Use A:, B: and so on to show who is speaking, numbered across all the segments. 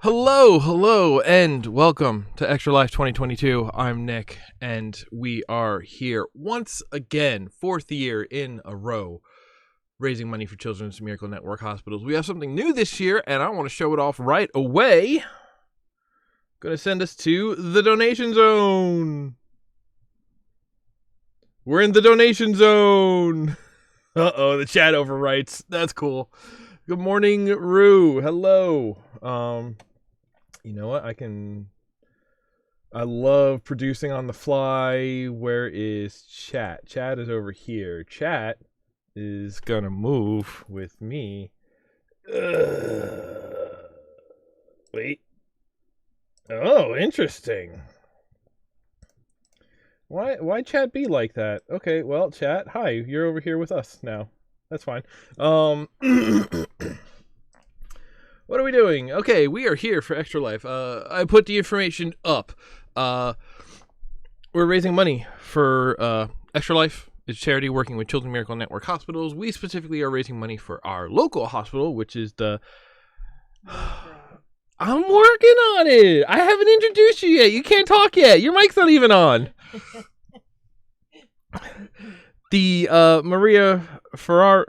A: Hello, and welcome to Extra Life 2022. I'm Nick, and we are here once again, fourth year in a row, raising money for Children's Miracle Network hospitals. We have something new this year, and I want to show it off right away. Going to send us to the donation zone. We're in the donation zone. Uh-oh, the chat overwrites. That's cool. Good morning, Rue. Hello. You know what? I love producing on the fly. Where is chat? Chat is over here. Chat is gonna move with me. Wait. Oh, interesting. Why chat be like that? Okay, well, chat, hi. You're over here with us now. That's fine. What are we doing? Okay, we are here for Extra Life. I put the information up. We're raising money for Extra Life. It's a charity working with Children's Miracle Network hospitals. We specifically are raising money for our local hospital, which is the... I'm working on it. I haven't introduced you yet. You can't talk yet. Your mic's not even on. The Maria Ferrari,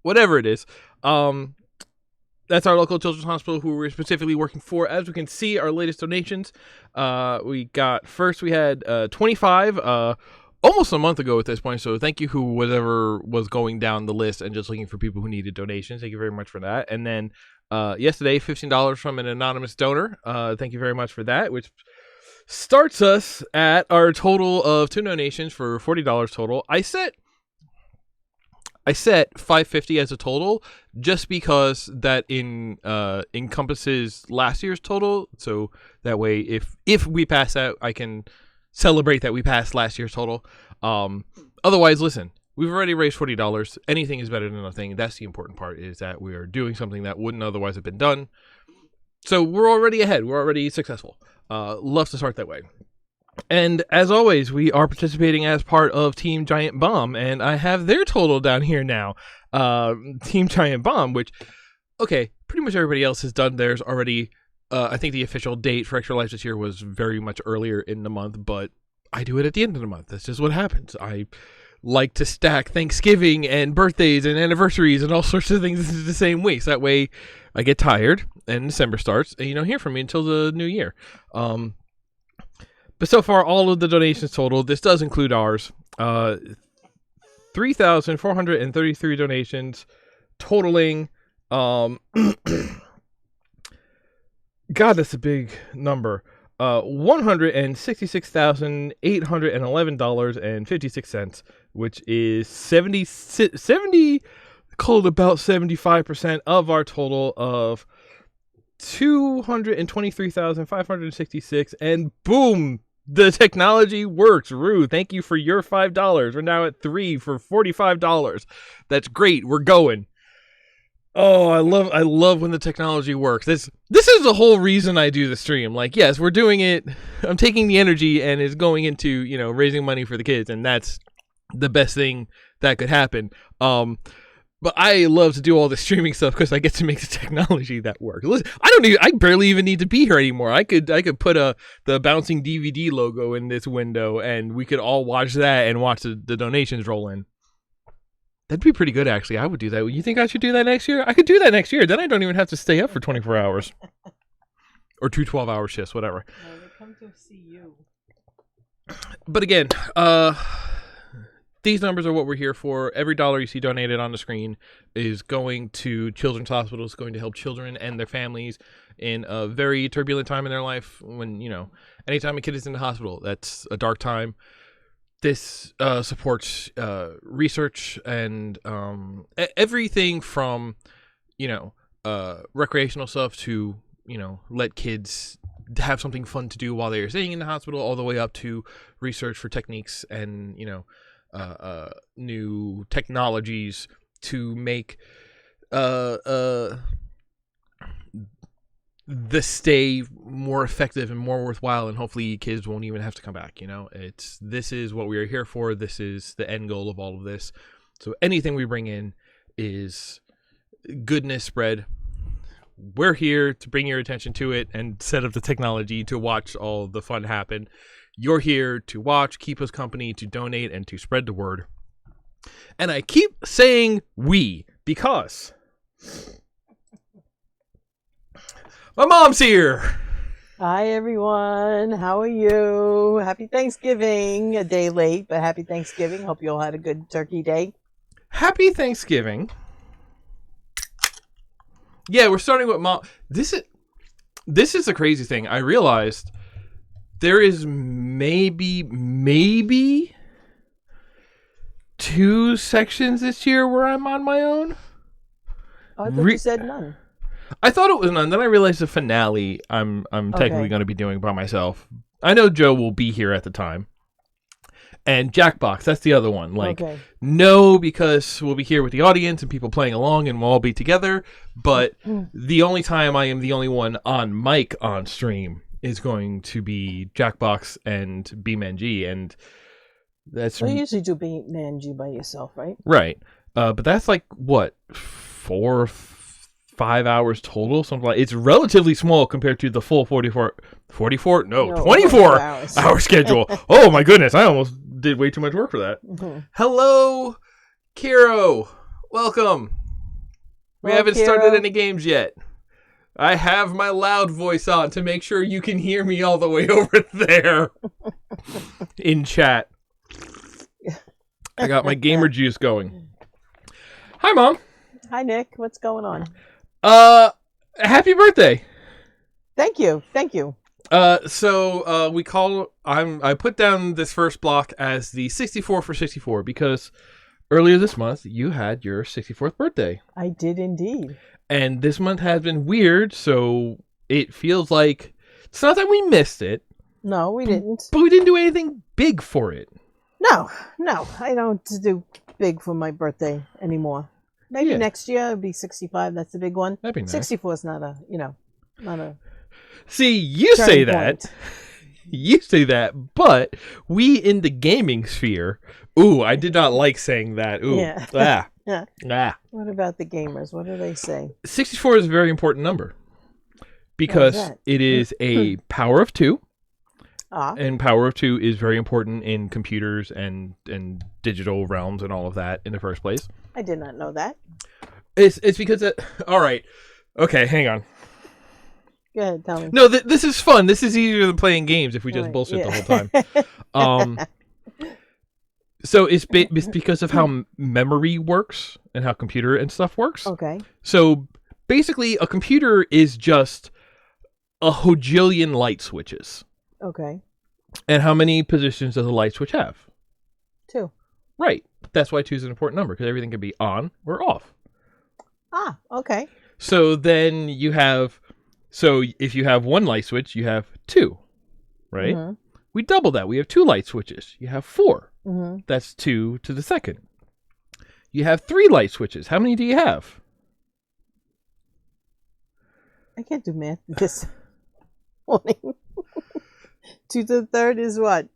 A: whatever it is. That's our local children's hospital who we're specifically working for. As we can see, our latest donations, we had 25 almost a month ago at this point. So thank you whoever was going down the list and just looking for people who needed donations. Thank you very much for that. And then yesterday, $15 from an anonymous donor. Thank you very much for that, which starts us at our total of 2 donations for $40 total. I set $550 as a total just because that encompasses last year's total. So that way, if we pass that, I can celebrate that we passed last year's total. Otherwise, listen, we've already raised $40. Anything is better than nothing. That's the important part, is that we are doing something that wouldn't otherwise have been done. So we're already ahead. We're already successful. Love to start that way. And as always, we are participating as part of Team Giant Bomb, and I have their total down here now. Team Giant Bomb, which, okay, pretty much everybody else has done theirs already. I think the official date for Extra Life this year was very much earlier in the month, but I do it at the end of the month. That's just what happens. I like to stack Thanksgiving and birthdays and anniversaries and all sorts of things into the same week. So that way I get tired and December starts and you don't hear from me until the new year. But so far, all of the donations total, this does include ours, 3,433 donations, totaling, God, that's a big number, $166,811.56, which is 70, called about 75% of our total of $223,566, and boom! The technology works. Rue, thank you for your $5. We're now at 3 for $45. That's great. We're going. Oh, I love when the technology works. This is the whole reason I do the stream. Like, yes, we're doing it. I'm taking the energy and it's going into, raising money for the kids, and that's the best thing that could happen. But I love to do all the streaming stuff because I get to make the technology that works. Listen, I barely even need to be here anymore. I could put the bouncing DVD logo in this window and we could all watch that and watch the donations roll in. That'd be pretty good, actually. I would do that. You think I should do that next year? I could do that next year. Then I don't even have to stay up for 24 hours. Or 2 12-hour shifts, whatever.
B: No, they come to see you.
A: But again, these numbers are what we're here for. Every dollar you see donated on the screen is going to children's hospitals, going to help children and their families in a very turbulent time in their life. When, anytime a kid is in the hospital, that's a dark time. This supports research and everything from, recreational stuff to, let kids have something fun to do while they're staying in the hospital, all the way up to research for techniques and, new technologies to make the stay more effective and more worthwhile, and hopefully kids won't even have to come back. This is what we are here for. This is the end goal of all of this. So anything we bring in is goodness spread. We're here to bring your attention to it and set up the technology to watch all the fun happen. You're here to watch, keep us company, to donate, and to spread the word. And I keep saying we because my mom's here.
B: Hi, everyone. How are you? Happy Thanksgiving. A day late, but happy Thanksgiving. Hope you all had a good turkey day.
A: Happy Thanksgiving. Yeah, we're starting with mom. This is a crazy thing. I realized there is maybe 2 sections this year where I'm on my own.
B: Oh, I thought you said none.
A: I thought it was none. Then I realized the finale I'm technically going to be doing by myself. I know Joe will be here at the time. And Jackbox, that's the other one. No, because we'll be here with the audience and people playing along and we'll all be together. But the only time I am the only one on mic on stream is going to be Jackbox and BMNG. And that's...
B: Well, you usually do BMNG by yourself, right?
A: Right. But that's like, what, 4 or 5 hours total? Something like. It's relatively small compared to the full 24? No, 24 hour schedule. Oh, my goodness. I almost did way too much work for that. Hello, Kiro. Welcome. We haven't started any games yet. I have my loud voice on to make sure you can hear me all the way over there in chat. I got my gamer juice going. Hi, Mom.
B: Hi, Nick. What's going on?
A: Happy birthday.
B: Thank you.
A: I put down this first block as the 64 for 64 because earlier this month you had your 64th birthday.
B: I did indeed.
A: And this month has been weird, so it feels like it's not that we missed it.
B: No, we didn't.
A: But we didn't do anything big for it.
B: No, I don't do big for my birthday anymore. Maybe next year it'll be 65. That's the big one.
A: That'd be nice.
B: 64 is not a.
A: See, you say that. You say that, but we in the gaming sphere. Ooh, I did not like saying that. Ooh.
B: Yeah.
A: Ah.
B: What about the gamers? What do they say?
A: 64 is a very important number because it is a power of 2. And power of 2 is very important in computers and digital realms and all of that in the first place.
B: I did not know that.
A: It's because all right. Okay, hang on.
B: Go ahead, tell me.
A: No, this is fun. This is easier than playing games if we just bullshit the whole time. So it's because of how memory works and how computer and stuff works.
B: Okay.
A: So basically, a computer is just a hojillion light switches.
B: Okay.
A: And how many positions does a light switch have?
B: 2.
A: Right. That's why 2 is an important number, because everything can be on or off.
B: Ah, okay.
A: So then you have... So if you have 1 light switch, you have 2, right? Mm-hmm. We double that. We have 2 light switches. You have 4. Mm-hmm. That's 2 to the second. You have 3 light switches. How many do you have?
B: I can't do math this morning. 2 to the third is what?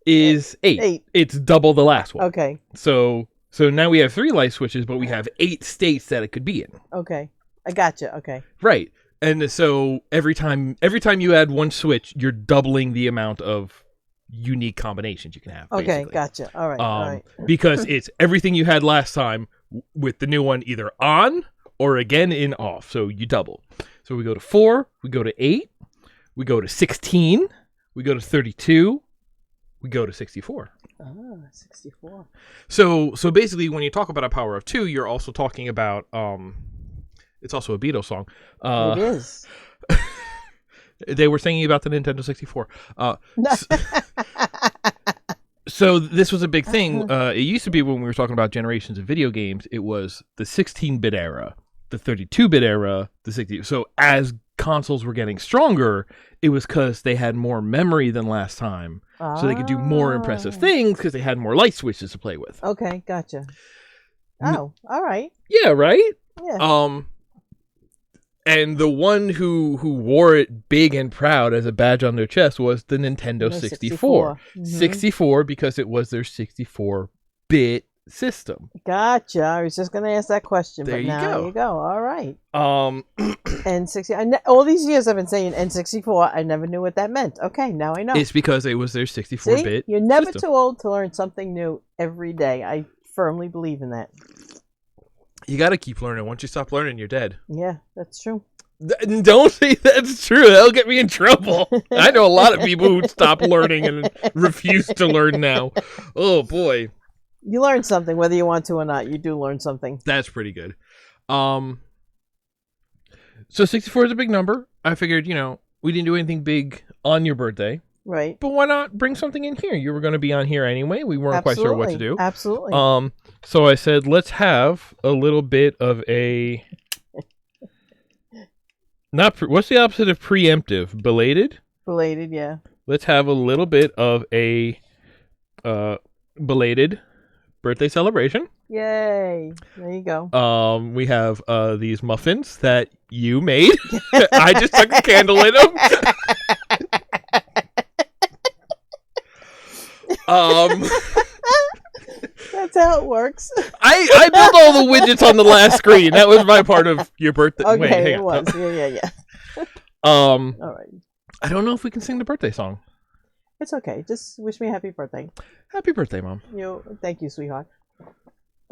A: Is 8. It's double the last one.
B: Okay.
A: So now we have 3 light switches, but we have 8 states that it could be in.
B: Okay. I gotcha. Okay.
A: Right. And so every time you add 1 switch, you're doubling the amount of unique combinations you can have.
B: Okay,
A: basically.
B: Gotcha. All right. All right.
A: Because it's everything you had last time with the new one either on or again in off. So you double. So we go to 4, we go to 8, we go to 16, we go to 32, we go to 64.
B: Ah, 64.
A: So basically when you talk about a power of 2, you're also talking about it's also a Beatles song.
B: It is.
A: They were singing about the Nintendo 64. So this was a big thing. It used to be when we were talking about generations of video games, it was the 16-bit era, the 32-bit era, the 60. So as consoles were getting stronger, it was because they had more memory than last time. So they could do more impressive things because they had more light switches to play with.
B: Okay, gotcha. Oh, all right.
A: Yeah, right?
B: Yeah.
A: And the one who wore it big and proud as a badge on their chest was the Nintendo 64.
B: 64. Mm-hmm.
A: 64 because it was their 64-bit system.
B: Gotcha. I was just going to ask that question,
A: There
B: but
A: you
B: now
A: go.
B: you go. All right.
A: It's
B: All these years I've been saying N64. I never knew what that meant. Okay, now I know.
A: because it was their
B: See,
A: 64-bit
B: you're never
A: system.
B: too old to learn something new every day. I firmly believe in that.
A: You got to keep learning. Once you stop learning, you're dead.
B: Yeah, that's true.
A: Don't say that's true. That'll get me in trouble. I know a lot of people who stop learning and refuse to learn now. Oh, boy.
B: You learn something, whether you want to or not. You do learn something.
A: That's pretty good. So 64 is a big number. I figured, we didn't do anything big on your birthday.
B: Right.
A: But why not bring something in here? You were going to be on here anyway. We weren't quite sure what to do.
B: Absolutely.
A: So I said, let's have a little bit of a... what's the opposite of preemptive? Belated?
B: Belated, yeah.
A: Let's have a little bit of a belated birthday celebration.
B: Yay. There you go.
A: We have these muffins that you made. I just took a candle in them.
B: That's how it works.
A: I built all the widgets on the last screen. That was my part of your birthday.
B: Okay,
A: Wait, hang
B: it
A: on.
B: was. Yeah.
A: All
B: right.
A: I don't know if we can sing the birthday song.
B: It's okay. Just wish me a happy birthday.
A: Happy birthday, Mom.
B: Thank you, sweetheart.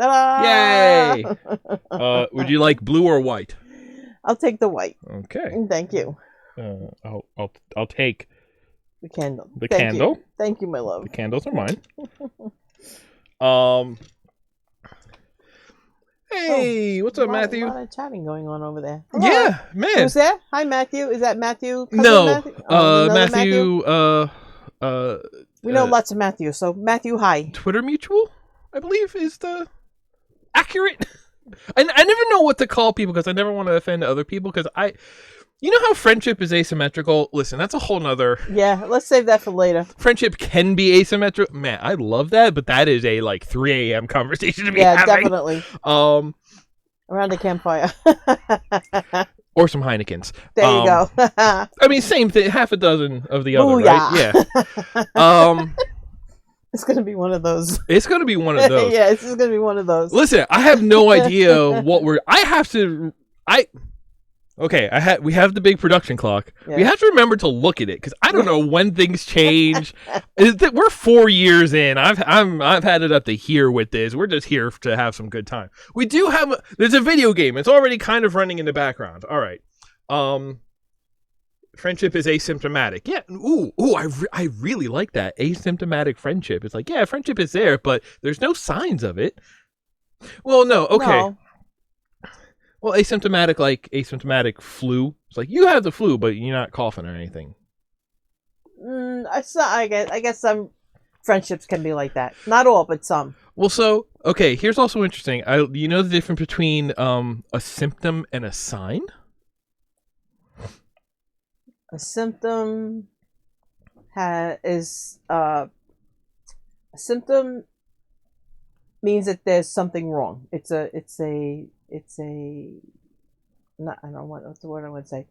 B: Ta-da!
A: Yay! Would you like blue or white?
B: I'll take the white.
A: Okay.
B: Thank you.
A: I'll take
B: the candle.
A: The candle.
B: You. Thank you, my love.
A: The candles are mine. Hey, what's up, Matthew?
B: A lot of chatting going on over there. Hello.
A: Yeah, man.
B: Who's there? Hi, Matthew. Is that Matthew?
A: No,
B: Matthew. We know lots of Matthew. So Matthew, hi.
A: Twitter mutual, I believe, is the accurate. I never know what to call people because I never want to offend other people because you know how friendship is asymmetrical? Listen, that's a whole nother...
B: Yeah, let's save that for later.
A: Friendship can be asymmetrical. Man, I love that, but that is a, 3 a.m. conversation to be having.
B: Yeah, definitely. Around the campfire.
A: Or some Heinekens.
B: There you go.
A: I mean, same thing. Half a dozen of the other, right?
B: Yeah. It's going to be one of those.
A: It's going to be one of those.
B: Yeah, it's just going to be one of those.
A: Listen, I have no idea what we're... Okay, we have the big production clock. Yeah. We have to remember to look at it because I don't know when things change. We're 4 years in. I've had it up to here with this. We're just here to have some good time. We do have there's a video game. It's already kind of running in the background. All right. Friendship is asymptomatic. Yeah. Ooh. I really like that asymptomatic friendship. It's like, yeah, friendship is there, but there's no signs of it. Well, no. Okay. No. Well, asymptomatic flu. It's like you have the flu, but you're not coughing or anything.
B: I guess some friendships can be like that. Not all, but some.
A: Well, so okay. Here's also interesting. You know the difference between a symptom and a sign?
B: A symptom is a symptom means that there's something wrong. It's a not, I don't want what's the word I want to say.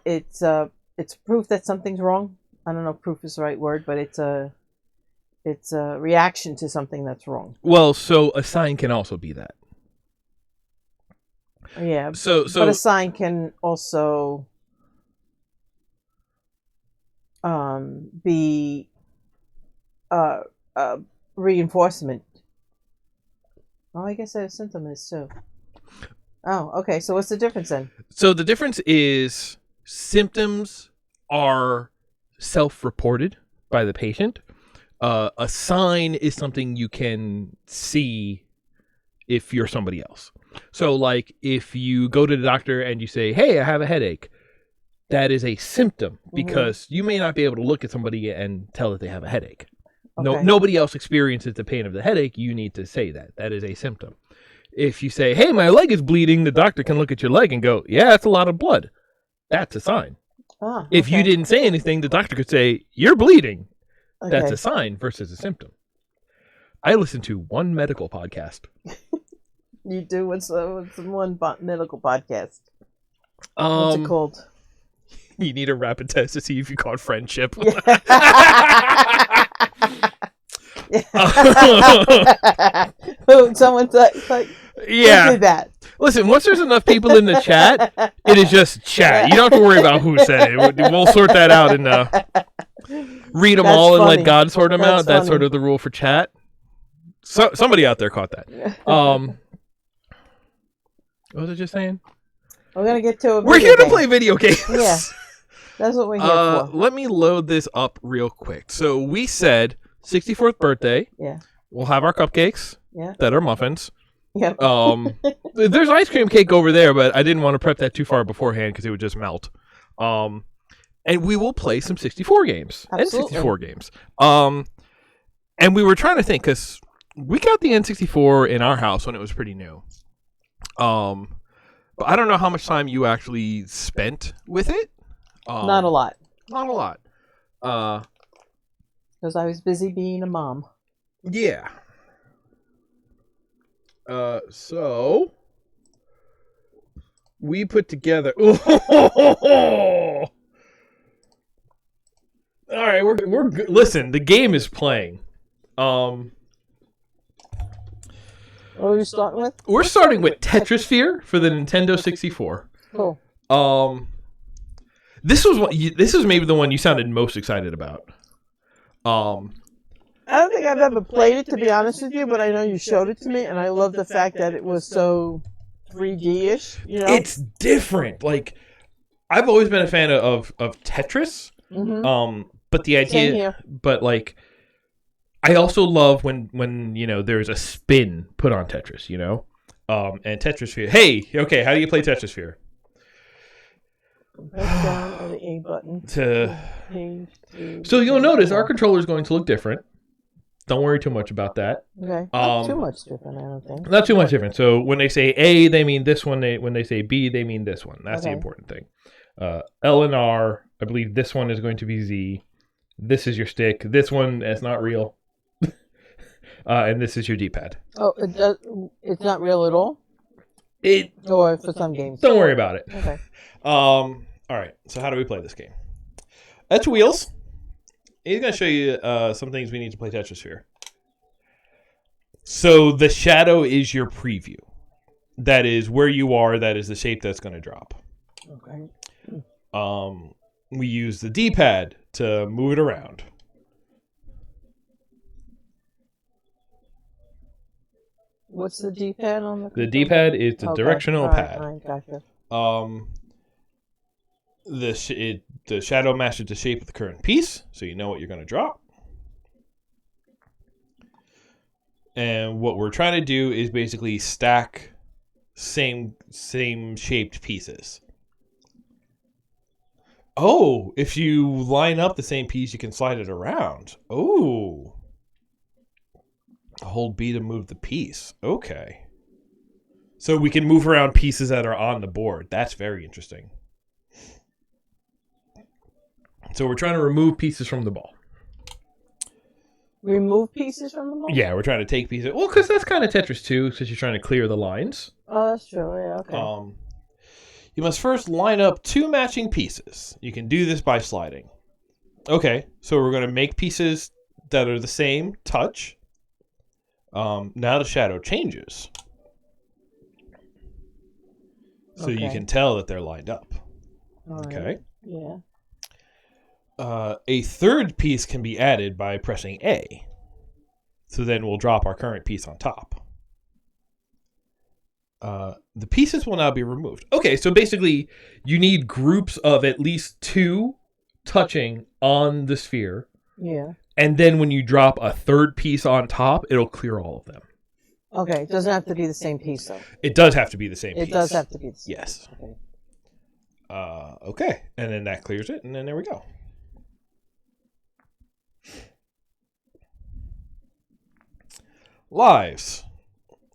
B: It's proof that something's wrong. I don't know if proof is the right word, but it's a reaction to something that's wrong.
A: Well, so a sign can also be that.
B: Yeah.
A: So
B: but a sign can also be reinforcement. Oh, I guess a symptom is too. Oh, okay. So what's the difference then?
A: So the difference is symptoms are self-reported by the patient. A sign is something you can see if you're somebody else. So like if you go to the doctor and you say, hey, I have a headache, that is a symptom because you may not be able to look at somebody and tell that they have a headache. Okay. Nobody else experiences the pain of the headache. You need to say that. That is a symptom. If you say, hey, my leg is bleeding, the doctor can look at your leg and go, yeah, that's a lot of blood. That's a sign.
B: Ah,
A: if you didn't say anything, the doctor could say, you're bleeding. Okay. That's a sign versus a symptom. I listen to one medical podcast.
B: You do? What's one medical podcast? What's it called?
A: You need a rapid test to see if you caught friendship.
B: Yeah. Someone's like,
A: Yeah.
B: who did that?
A: Listen, once there's enough people in the chat, it is just chat. You don't have to worry about who said it. We'll sort that out and read them
B: That's
A: all and
B: funny.
A: let God sort them
B: That's
A: out. That's
B: funny.
A: sort of the rule for chat. So somebody out there caught that. What was I just saying?
B: We're gonna get to a
A: We're
B: video
A: here to
B: game.
A: play video games.
B: Yeah, that's what we're here for.
A: Let me load this up real quick. So we said 64th birthday.
B: Yeah.
A: We'll have our cupcakes.
B: Yeah.
A: That are muffins.
B: Yep.
A: There's ice cream cake over there, but I didn't want to prep that too far beforehand because it would just melt. And we will play some 64 games.
B: Absolutely.
A: N64 games. And we were trying to think because we got the N64 in our house when it was pretty new. But I don't know how much time you actually spent with it.
B: Not a lot.
A: Not a lot.
B: Because I was busy being a mom.
A: Yeah. So we put together. All right, we're good. Listen, the game is playing.
B: What are we starting with?
A: We're starting with Tetrisphere for the Nintendo 64.
B: Cool.
A: This was maybe the one you sounded most excited about.
B: I don't think I've ever played it, to be honest with you, but I know you showed it to me, and I love the fact that it was so 3D-ish. You know,
A: It's different. Like, I've always been a fan of Tetris.
B: Mm-hmm.
A: But the
B: Same
A: idea,
B: here.
A: but like, I also love when there's a spin put on Tetris. And Tetrisphere. Hey, okay, how do you play Tetrisphere?
B: Press down on the A button.
A: So you'll notice our controller is going to look different. Don't worry too much about that.
B: Okay. Not too much different, I don't think.
A: Not too much different. So when they say A, they mean this one. When they say B, they mean this one. That's the
B: Okay.
A: important thing. L and R, I believe this one is going to be Z. This is your stick. This one is not real. And this is your D-pad.
B: Oh, it's not real at all? Or for some games?
A: Don't worry about it.
B: Okay.
A: All right. So how do we play this game? That's Wheels. He's going to show you some things we need to play Tetrisphere. So the shadow is your preview. That is where you are. That is the shape that's going to drop.
B: Okay.
A: We use the D-pad to move it around.
B: What's the D-pad on the
A: The
B: controller?
A: D-pad is the directional pad.
B: All right, gotcha.
A: The shadow matches the shape of the current piece, so you know what you're going to drop. And what we're trying to do is basically stack same shaped pieces. Oh, if you line up the same piece, you can slide it around. Oh. Hold B to move the piece. Okay. So we can move around pieces that are on the board. That's very interesting. So we're trying to remove pieces from the ball.
B: Remove pieces from the ball?
A: Yeah, we're trying to take pieces. Well, because that's kind of Tetris too, because you're trying to clear the lines.
B: Oh, that's true. Yeah, okay.
A: You must first line up two matching pieces. You can do this by sliding. Okay, so we're going to make pieces that are the same touch. Now the shadow changes. So you can tell that they're lined up.
B: All
A: Okay.
B: Right. Yeah.
A: A third piece can be added by pressing A. So then we'll drop our current piece on top. The pieces will now be removed. Okay, so basically you need groups of at least two touching on the sphere.
B: Yeah.
A: And then when you drop a third piece on top, it'll clear all of them.
B: Okay, it doesn't have to be the same piece, though.
A: It does have to be the same piece.
B: It does have to be the same.
A: Yes.
B: Okay.
A: Okay, and then that clears it, and then there we go. Lives.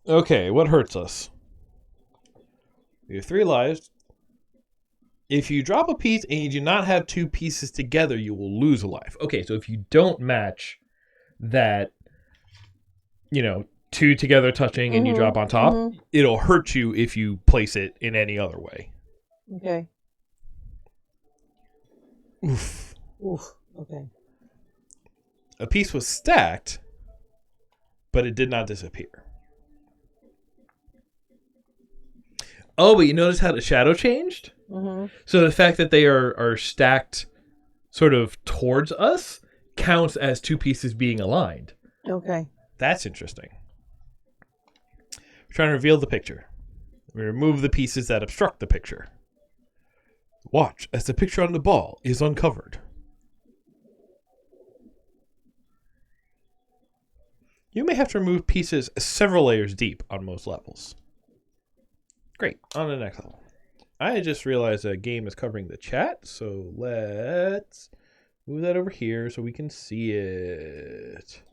A: Okay, what hurts us? We have 3 lives. If you drop a piece and you do not have 2 pieces together, you will lose a life. Okay, so if you don't match that, 2 together touching and you drop on top, it'll hurt you if you place it in any other way.
B: Okay.
A: Oof.
B: Oof. Okay.
A: A piece was stacked. but it did not disappear. Oh, but you notice how the shadow changed?
B: Mm-hmm.
A: So the fact that they are stacked sort of towards us counts as two pieces being aligned.
B: Okay.
A: That's interesting. We're trying to reveal the picture. We remove the pieces that obstruct the picture. Watch as the picture on the ball is uncovered. You may have to remove pieces several layers deep on most levels. Great. On to the next level. I just realized a game is covering the chat, so let's move that over here so we can see it.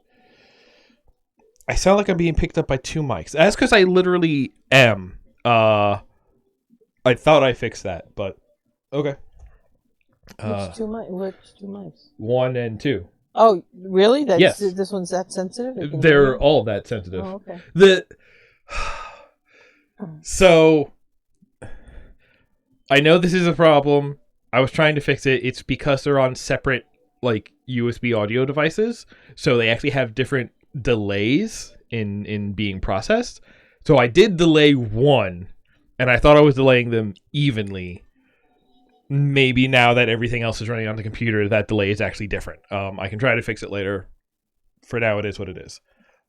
A: I sound like I'm being picked up by two mics. That's because I literally am. I thought I fixed that, but okay.
B: Which two mics?
A: 1 and 2.
B: Oh, really?
A: Yes.
B: This one's that sensitive?
A: They're all that sensitive.
B: Oh, okay.
A: So, I know this is a problem. I was trying to fix it. It's because they're on separate, like, USB audio devices. So they actually have different delays in being processed. So I did delay one, and I thought I was delaying them evenly. Maybe now that everything else is running on the computer, that delay is actually different. I can try to fix it later. For now, it is what it is.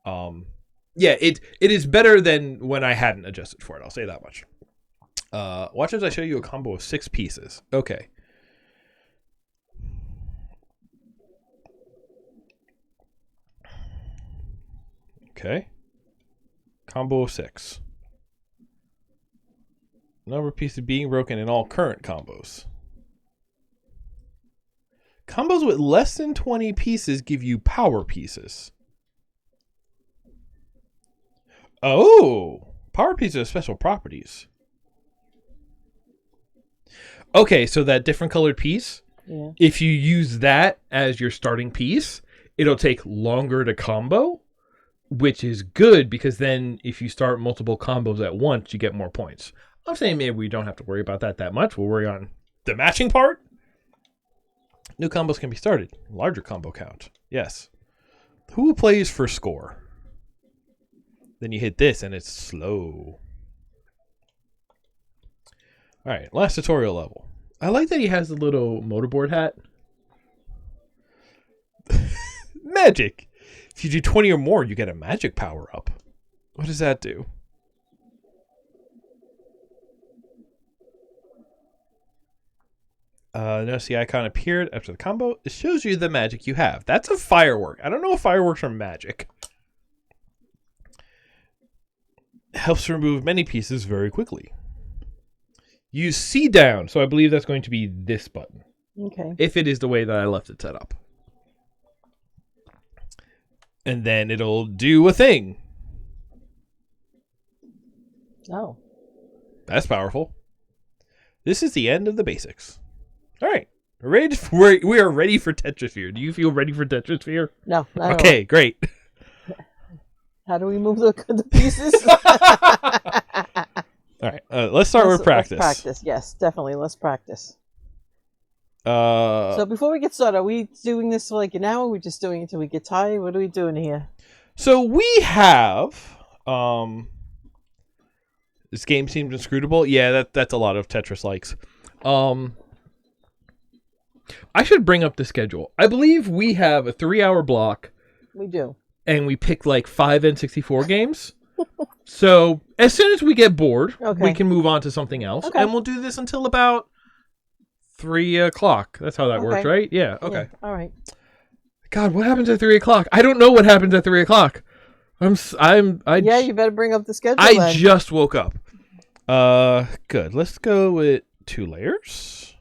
A: Yeah, it is better than when I hadn't adjusted for it. I'll say that much. Watch as I show you a combo of 6 pieces. Okay. Okay. Combo of 6. Number of pieces being broken in all current combos. Combos with less than 20 pieces give you power pieces. Oh, power pieces have special properties. Okay, so that different colored piece, if you use that as your starting piece, it'll take longer to combo, which is good because then if you start multiple combos at once, you get more points. I'm saying maybe we don't have to worry about that much. We'll worry on the matching part. New combos can be started. Larger combo count. Yes. Who plays for score? Then you hit this and it's slow. Alright, last tutorial level. I like that he has the little motorboard hat. Magic! If you do 20 or more, you get a magic power up. What does that do? Notice the icon appeared after the combo. It shows you the magic you have. That's a firework. I don't know if fireworks are magic. Helps remove many pieces very quickly. Use C down. So I believe that's going to be this button.
B: Okay.
A: If it is the way that I left it set up. And then it'll do a thing.
B: Oh.
A: That's powerful. This is the end of the basics. All right. We are ready for Tetrasphere. Do you feel ready for Tetrasphere?
B: No.
A: Okay, great.
B: How do we move the pieces?
A: All right. Let's start with practice.
B: Let's practice. Yes, definitely. Let's practice.
A: So
B: before we get started, are we doing this for like an hour? Or are we just doing it until we get tired? What are we doing here?
A: So we have this game seems inscrutable. Yeah, that's a lot of Tetris likes. I should bring up the schedule. I believe we have a 3-hour block.
B: We do.
A: And we pick like 5 N64 games. So as soon as we get bored, we can move on to something else. Okay. And we'll do this until about 3 o'clock. That's how that works, right? Yeah, okay.
B: Yeah. All right.
A: God, what happens at 3 o'clock? I don't know what happens at 3 o'clock.
B: Yeah, you better bring up the schedule
A: I just woke up. Good. Let's go with 2 layers.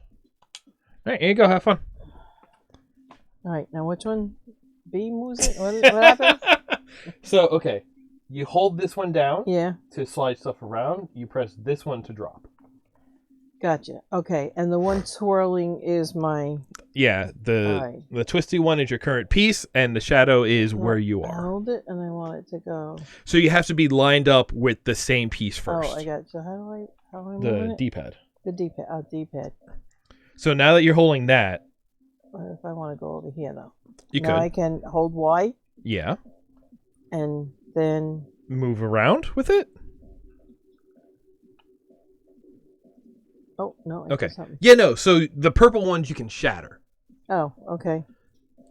A: All right, here you go. Have fun.
B: All right, now which one? B moves it? What happens?
A: So, okay. You hold this one down to slide stuff around. You press this one to drop.
B: Gotcha. Okay, and the one twirling is my...
A: Yeah, the twisty one is your current piece, and the shadow is where you are.
B: I hold it, and I want it to go.
A: So you have to be lined up with the same piece first.
B: Oh, I got it. So how do I
A: the D-pad.
B: The D-pad. Oh, D-pad.
A: So now that you're holding that...
B: What if I want to go over here, though?
A: You
B: now
A: could.
B: I can hold Y.
A: Yeah.
B: And then
A: move around with it.
B: Oh no.
A: Okay. Yeah, no. So the purple ones you can shatter.
B: Oh, okay.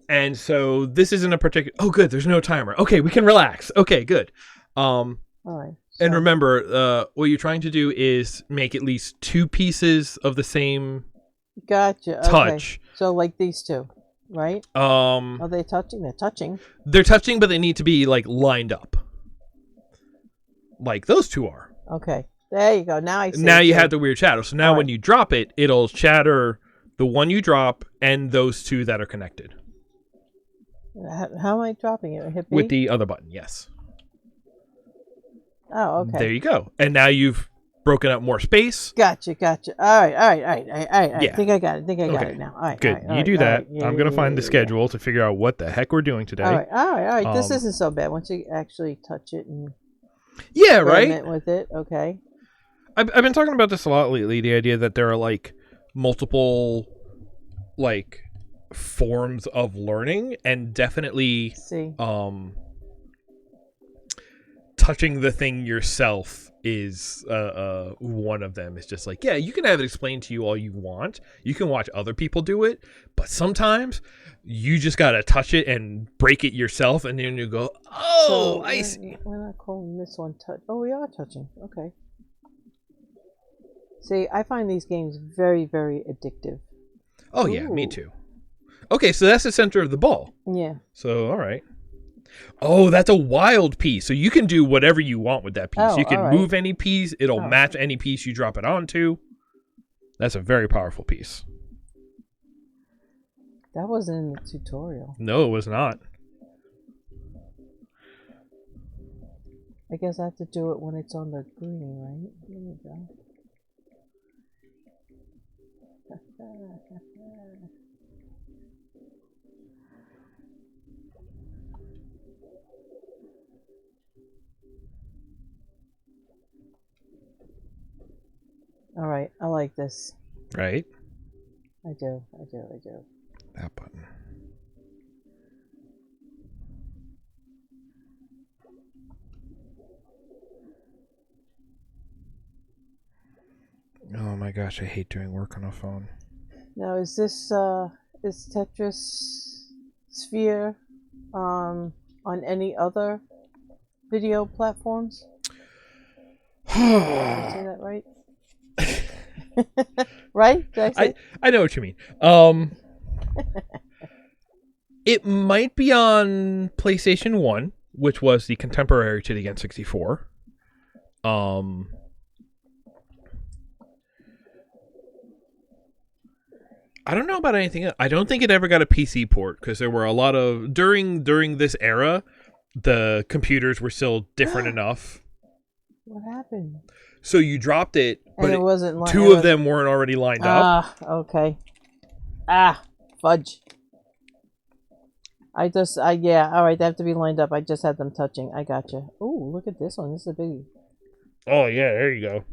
A: And so this isn't a particular. Oh, good. There's no timer. Okay, we can relax. Okay, good.
B: All right. So,
A: And remember, what you're trying to do is make at least 2 pieces of the same
B: gotcha.
A: touch.
B: Okay. So like these two, right? Are they touching? They're touching.
A: They're touching, but they need to be like lined up, like those 2 are.
B: Okay. There you go. Now I see.
A: Now you have the weird shadow. So now
B: All
A: when
B: right.
A: you drop it, it'll shatter the one you drop and those 2 that are connected.
B: How am I dropping it? Hit B?
A: With the other button, yes.
B: Oh, okay.
A: There you go. And now you've broken up more space.
B: Gotcha. All right.
A: Yeah.
B: I think I got it.
A: Okay.
B: It now. All right.
A: Good.
B: All
A: You
B: right,
A: do
B: all
A: that.
B: right. Yeah,
A: I'm going to
B: yeah,
A: find the
B: yeah.
A: schedule to figure out what the heck we're doing today.
B: All right. This
A: Um,
B: isn't so bad once you actually touch it and
A: Yeah, right?
B: experiment with it. Okay.
A: I've been talking about this a lot lately, the idea that there are, like, multiple, like, forms of learning, and definitely
B: See.
A: touching the thing yourself is one of them. It's just like, yeah, you can have it explained to you all you want. You can watch other people do it, but sometimes you just gotta touch it and break it yourself, and then you go, oh, I see.
B: We're not calling this one touch. Oh, we are touching. Okay. See, I find these games very, very addictive.
A: Oh, yeah, me too. Okay, so that's the center of the ball.
B: Yeah.
A: So, all right. Oh, that's a wild piece. So you can do whatever you want with that piece.
B: Oh,
A: You can
B: all right.
A: move any piece. It'll
B: Oh.
A: match any piece you drop it onto. That's a very powerful piece.
B: That wasn't in the tutorial.
A: No, it was not.
B: I guess I have to do it when it's on the green, right? There we go. All right, I like this.
A: Right?
B: I do.
A: That button. Oh my gosh, I hate doing work on a phone.
B: Now, is this is Tetris Sphere on any other video platforms? Did I say that right? Right? Did I say?
A: I know what you mean. It might be on PlayStation 1, which was the contemporary to the N64. I don't know about anything else. I don't think it ever got a PC port because there were a lot of during this era, the computers were still different enough.
B: What happened?
A: So you dropped it, but
B: And it wasn't
A: two of them weren't already lined up.
B: Ah, okay. Ah, fudge. Yeah, all right, they have to be lined up. I just had them touching. I gotcha. Ooh, look at this one. This is a biggie.
A: Oh, yeah, there you go.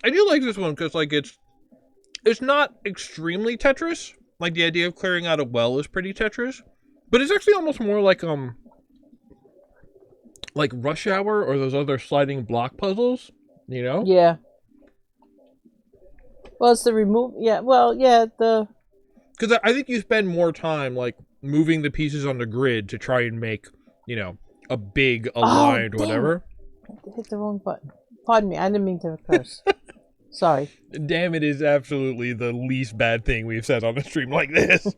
A: I do like this one because, like, it's not extremely Tetris. Like, the idea of clearing out a well is pretty Tetris. But it's actually almost more like Rush Hour or those other sliding block puzzles, you know?
B: Yeah. Well, it's the remove. Yeah, well, yeah, the...
A: Because I think you spend more time, like, moving the pieces on the grid to try and make, you know, a big aligned whatever.
B: I hit the wrong button. Pardon me, I didn't mean to curse. Sorry.
A: Damn, it is absolutely the least bad thing we've said on a stream like this.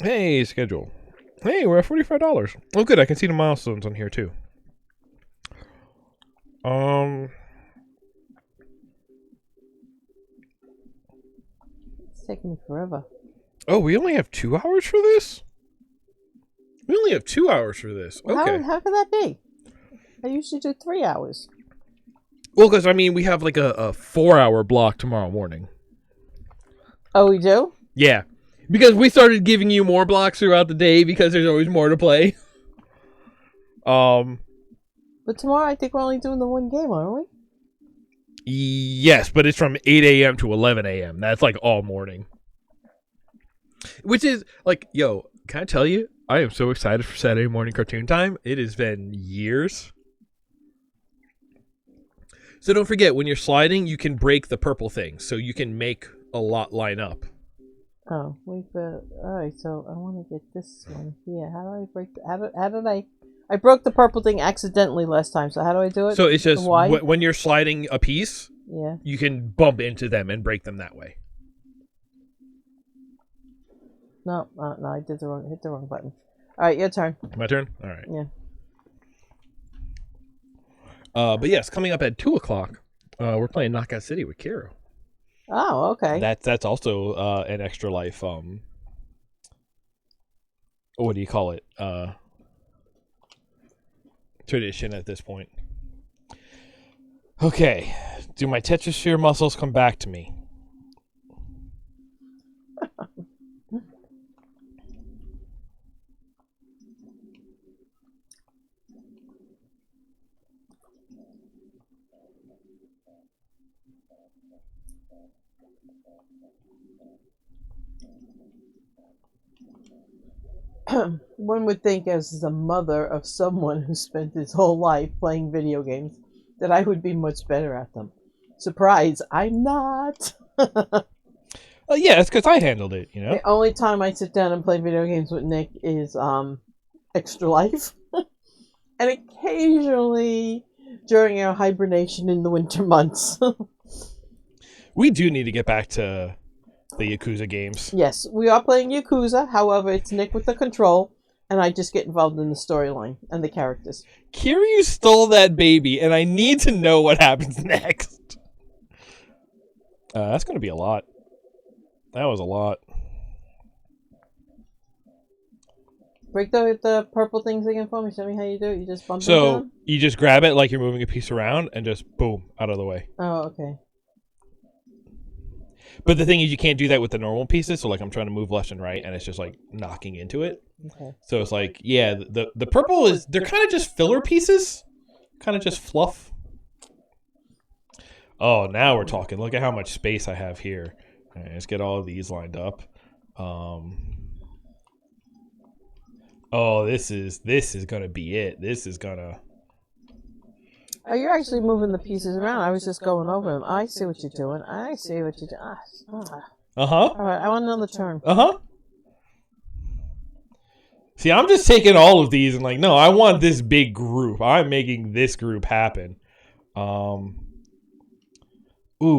A: Hey, schedule. Hey, we're at $45. Oh, good. I can see the milestones on here too.
B: It's taking me forever.
A: Oh, we only have 2 hours for this? We only have 2 hours for this. Okay.
B: How could that be? I usually do 3 hours.
A: Well, because, I mean, we have like a 4-hour block tomorrow morning.
B: Oh, we do?
A: Yeah. Because we started giving you more blocks throughout the day because there's always more to play.
B: But tomorrow I think we're only doing the one game, aren't we?
A: Yes, but it's from 8 a.m. to 11 a.m. That's like all morning. Which is like, yo, can I tell you? I am so excited for Saturday morning cartoon time. It has been years. So don't forget, when you're sliding, you can break the purple thing. So you can make a lot line up.
B: Oh, wait, but alright, so I want to get this one here. How do I break how did I broke the purple thing accidentally last time, so how do I do it?
A: So it's just
B: Why?
A: when you're sliding a piece,
B: Yeah.
A: you can bump into them and break them that way.
B: No, I hit the wrong button. Alright, your turn.
A: My turn? All right.
B: Yeah.
A: But yes, coming up at 2 o'clock, we're playing Knockout City with Kiro.
B: Oh, okay.
A: That's also an extra life. What do you call it? Tradition at this point. Okay, do my tetrasphere muscles come back to me?
B: One would think, as the mother of someone who spent his whole life playing video games, that I would be much better at them. Surprise, I'm not.
A: Yeah, it's because I handled it, you know?
B: The only time I sit down and play video games with Nick is Extra Life. And occasionally during our hibernation in the winter months.
A: We do need to get back to the Yakuza games.
B: Yes, we are playing Yakuza. However, it's Nick with the control, and I just get involved in the storyline and the characters.
A: Kiryu stole that baby, and I need to know what happens next. That's going to be a lot. That was a lot.
B: Break the purple things again for me. Show me how you do it. You just bump
A: So
B: them down?
A: you just grab it like you're moving a piece around, and just boom, out of the way.
B: Oh, okay.
A: But the thing is, you can't do that with the normal pieces. So, like, I'm trying to move left and right, and it's just, like, knocking into it.
B: Okay.
A: So it's like, yeah, the purple is... They're kind of just filler pieces. Kind of just fluff. Oh, now we're talking. Look at how much space I have here. All right, let's get all of these lined up. Oh, this is going to be it. This is going to...
B: Oh, you're actually moving the pieces around. I was just going over them. I see what you're doing. I see what you're doing.
A: Uh-huh.
B: All right, I want another turn.
A: Uh-huh. See, I'm just taking all of these and like, no, I want this big group. I'm making this group happen. Ooh,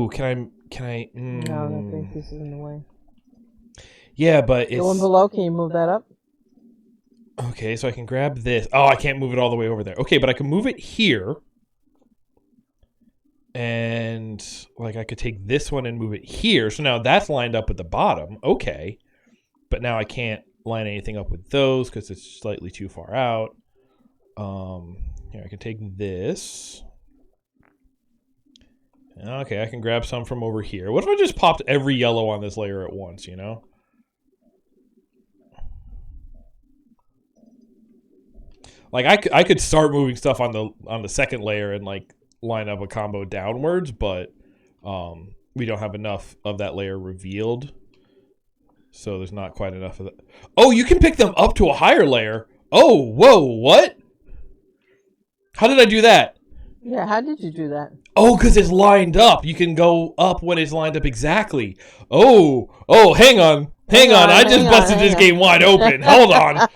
A: can I?
B: No, that big piece is in the way.
A: Yeah, but it's...
B: The one below, can you move that up?
A: Okay, so I can grab this. Oh, I can't move it all the way over there. Okay, but I can move it here. And, like, I could take this one and move it here. So now that's lined up with the bottom. Okay. But now I can't line anything up with those because it's slightly too far out. Here, I can take this. Okay, I can grab some from over here. What if I just popped every yellow on this layer at once, you know? Like, I could start moving stuff on the second layer and, like, line up a combo downwards, but we don't have enough of that layer revealed. So there's not quite enough of that. Oh, you can pick them up to a higher layer. Oh, whoa, what? How did I do that?
B: Yeah, how did you do that?
A: Oh, because it's lined up. You can go up when it's lined up exactly. Oh, hang on. I just busted this game wide open. Hold on.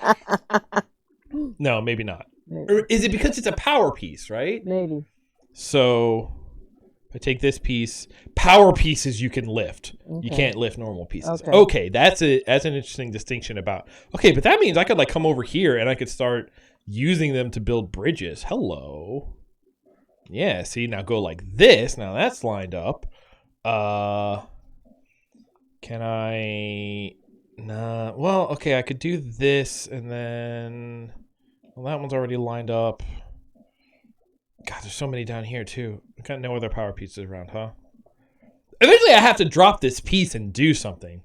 A: No, maybe not.
B: Maybe.
A: Or is it because it's a power piece, right?
B: Maybe.
A: So if I take this piece, power pieces you can lift.
B: Okay.
A: You can't lift normal pieces.
B: Okay.
A: Okay, that's an interesting distinction about. Okay, but that means I could like come over here and I could start using them to build bridges. Hello. Yeah, see, now go like this. Now that's lined up. Can I... Nah. Well, okay, I could do this and then... Well, that one's already lined up. God, there's so many down here, too. I got no other power pieces around, huh? Eventually, I have to drop this piece and do something.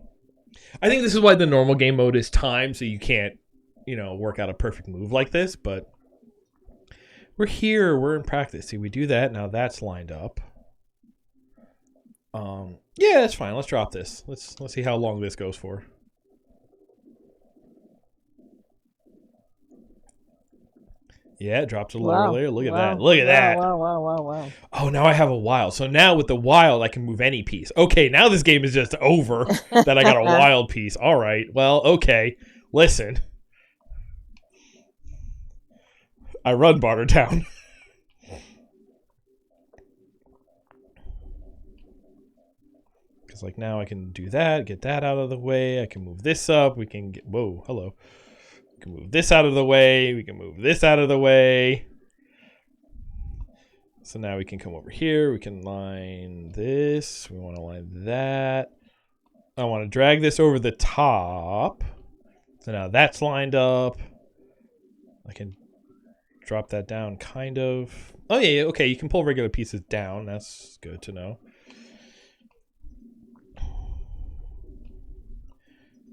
A: I think this is why the normal game mode is timed, so you can't, work out a perfect move like this, but We're here. We're in practice. See, we do that. Now that's lined up. Yeah, that's fine. Let's drop this. Let's see how long this goes for. Yeah, it drops a little earlier. Look at that. Look at that.
B: Wow.
A: Oh, now I have a wild. So now with the wild, I can move any piece. Okay, now this game is just over that I got a wild piece. All right. Well, okay. Listen. I run Bartertown. Because, like, now I can do that, get that out of the way. I can move this up. We can get... Whoa, hello. We can move this out of the way. We can move this out of the way. So now we can come over here. We can line this. We want to line that. I want to drag this over the top. So now that's lined up. I can drop that down, kind of. Oh, yeah, okay. You can pull regular pieces down. That's good to know.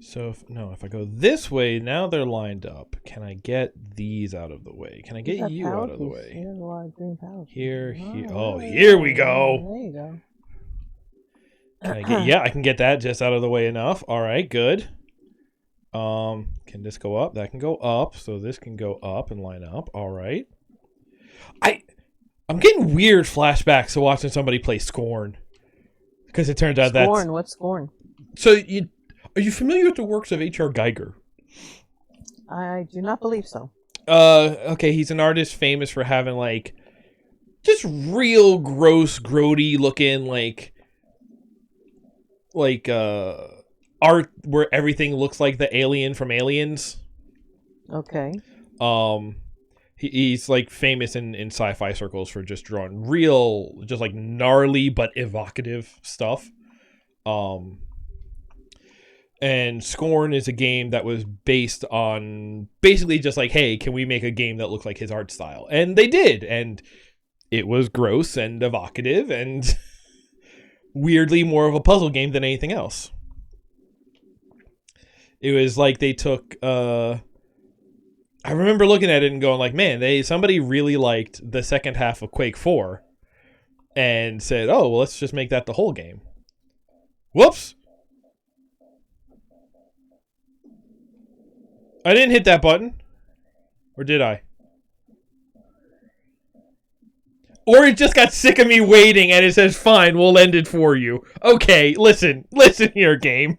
A: So, if I go this way, now they're lined up. Can I get these out of the way? Can I get you out of the way?
B: There's a lot of green power.
A: Here. Oh, here we go.
B: There you go.
A: Can I get? Yeah, I can get that just out of the way enough. All right, good. Can this go up? That can go up. So this can go up and line up. All right. I'm getting weird flashbacks to watching somebody play Scorn, because it turns out
B: Scorn. What's Scorn?
A: So are you familiar with the works of H.R. Geiger?
B: I do not believe so.
A: Okay, he's an artist famous for having like just real gross, grody looking like art where everything looks like the alien from Aliens.
B: Okay.
A: He's like famous in sci-fi circles for just drawing real, just like gnarly but evocative stuff. And Scorn is a game that was based on basically just like, hey, can we make a game that looks like his art style? And they did, and it was gross and evocative and weirdly more of a puzzle game than anything else. It was like they took I remember looking at it and going like, man, somebody really liked the second half of Quake 4 and said, oh, well, let's just make that the whole game. Whoops. I didn't hit that button. Or did I? Or it just got sick of me waiting and it says, fine, we'll end it for you. Okay, listen here, game.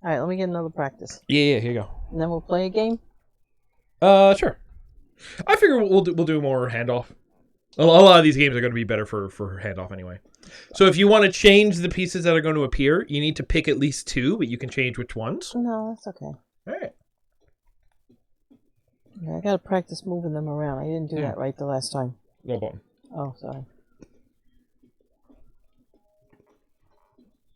B: Alright, let me get another practice.
A: Yeah, here you go.
B: And then we'll play a game?
A: Sure. I figure we'll do more handoff. A lot of these games are going to be better for handoff anyway. So if you want to change the pieces that are going to appear, you need to pick at least 2, but you can change which ones.
B: No, that's okay.
A: All right.
B: Yeah, I got to practice moving them around. I didn't do that right the last time.
A: No button.
B: Oh, sorry.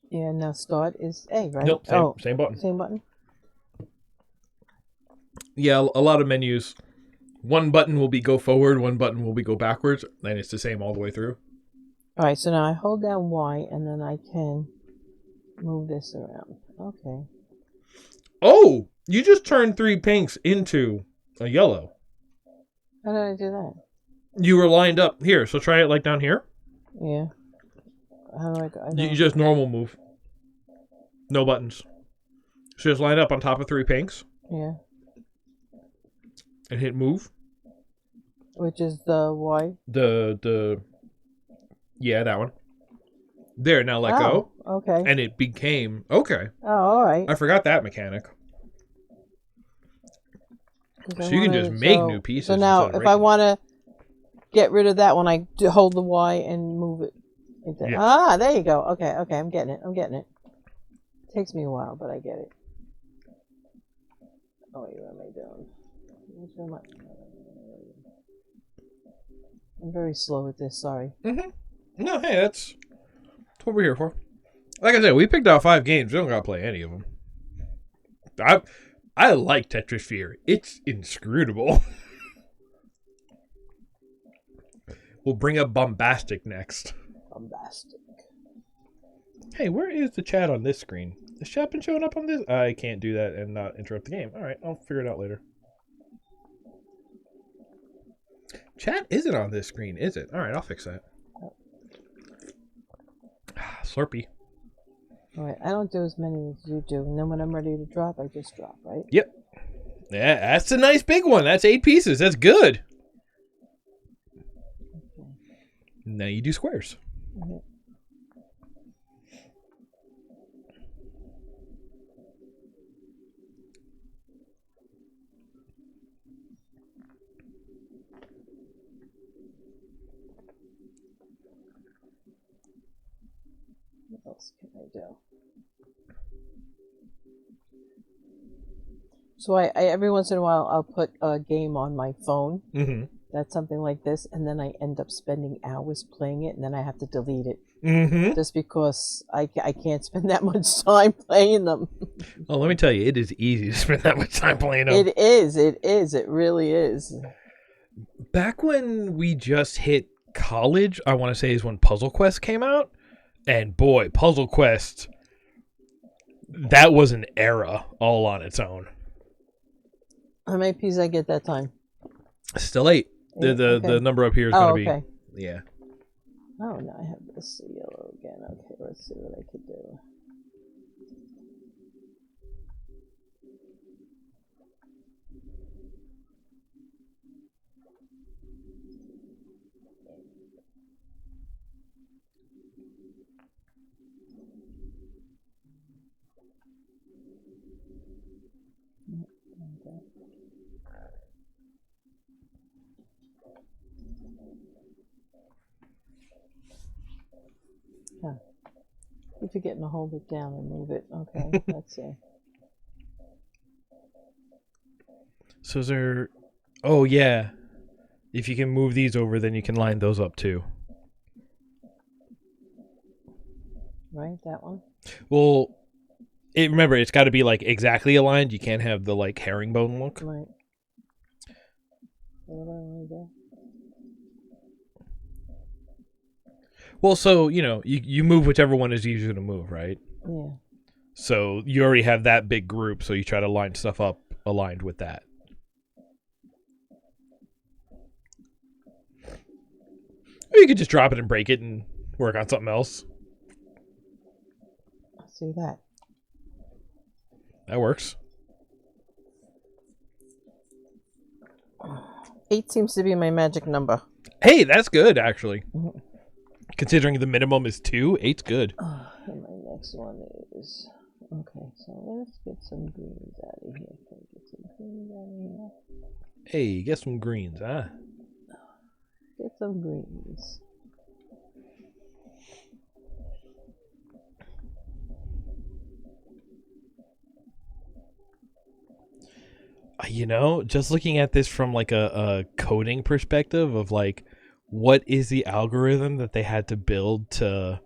B: Yeah, now start is A, right?
A: Nope, same button.
B: Same button?
A: Yeah, a lot of menus. One button will be go forward, one button will be go backwards, and it's the same all the way through.
B: Alright, so now I hold down Y, and then I can move this around. Okay.
A: Oh! You just turned 3 pinks into a yellow.
B: How did I do that?
A: You were lined up here, so try it like down here.
B: Yeah. How do I go?
A: You just normal move. No buttons. So just line up on top of 3 pinks.
B: Yeah.
A: And hit move.
B: Which is the Y?
A: Yeah, that one. There, now let go.
B: Okay.
A: And it became... Okay.
B: Oh, alright.
A: I forgot that mechanic. So you can just make new pieces.
B: So now, if I want to get rid of that one, I hold the Y and move it. Like that. Yeah. Ah, there you go. Okay, I'm getting it. It takes me a while, but I get it. Oh, wait, what am I doing? I'm very slow with this, sorry.
A: Mm-hmm. No, hey, that's what we're here for. Like I said, we picked out 5 games. We don't gotta play any of them. I like Tetrisphere. It's inscrutable. We'll bring up Bombastic next.
B: Bombastic.
A: Hey, where is the chat on this screen? Has chat been showing up on this? I can't do that and not interrupt the game. All right, I'll figure it out later. Chat isn't on this screen, is it? All right, I'll fix that. Slurpee.
B: All right, I don't do as many as you do. And then when I'm ready to drop, I just drop, right?
A: Yep. Yeah, that's a nice big one. That's 8 pieces. That's good.
B: Okay.
A: Now you do squares.
B: Mm-hmm. What else can I do? So I every once in a while I'll put a game on my phone.
A: Mm-hmm.
B: That's something like this, and then I end up spending hours playing it, and then I have to delete it.
A: Mm-hmm.
B: Just because I can't spend that much time playing them.
A: Oh, let me tell you, it is easy to spend that much time playing them.
B: It is, it really is.
A: Back when we just hit college, I want to say is when Puzzle Quest came out. And boy, Puzzle Quest, that was an era all on its own.
B: How many pieces I get that time?
A: Still 8. The number up here is going to be...
B: Okay.
A: Yeah.
B: Oh, now I have this yellow again. Okay, let's see what I could do. Huh. Keep forgetting to hold it down and move it. Okay, let's see.
A: So is there... Oh, yeah. If you can move these over, then you can line those up, too.
B: Right, that one?
A: Well, remember, it's got to be, like, exactly aligned. You can't have the, like, herringbone look.
B: Right. What do I want to do?
A: Well, so, you move whichever one is easier to move, right?
B: Yeah.
A: So you already have that big group, so you try to line stuff up aligned with that. Or you could just drop it and break it and work on something else.
B: Let's do that.
A: That works.
B: 8 seems to be my magic number.
A: Hey, that's good, actually.
B: Mm-hmm.
A: Considering the minimum is 2, 8's good.
B: And my next one is... Okay, so let's get some greens out of here. Can I get some greens out of here?
A: Hey, get some greens, huh?
B: Get some greens.
A: Just looking at this from like a coding perspective of like, what is the algorithm that they had to build to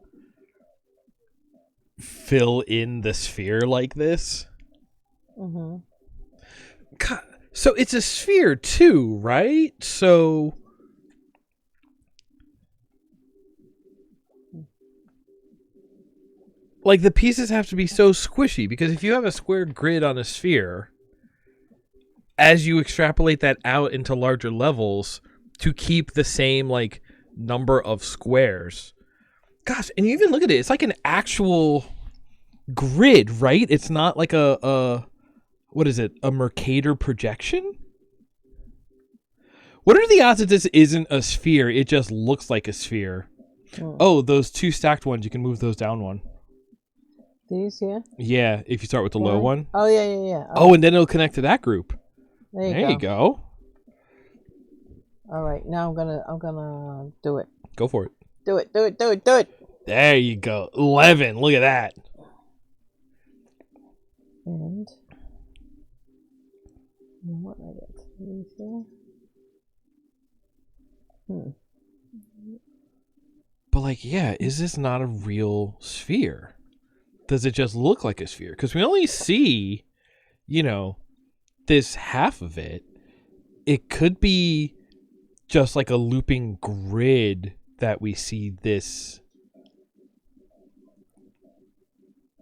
A: fill in the sphere like this?
B: Mm-hmm.
A: God, so it's a sphere too, right? So like the pieces have to be so squishy, because if you have a square grid on a sphere, as you extrapolate that out into larger levels to keep the same like number of squares. Gosh, and you even look at it, it's like an actual grid, right? It's not like a what is it? A Mercator projection? What are the odds that this isn't a sphere? It just looks like a sphere. Oh, those 2 stacked ones, you can move those down one.
B: These here?
A: Yeah, if you start with the low one.
B: Oh, yeah.
A: Oh, and then it'll connect to that group.
B: There you
A: go.
B: All right, now I'm gonna do it.
A: Go for it.
B: Do it.
A: There you go. 11. Look at that.
B: And you know what? I got these here.
A: But like, yeah, is this not a real sphere? Does it just look like a sphere? Because we only see, this half of it. It could be just like a looping grid that we see this,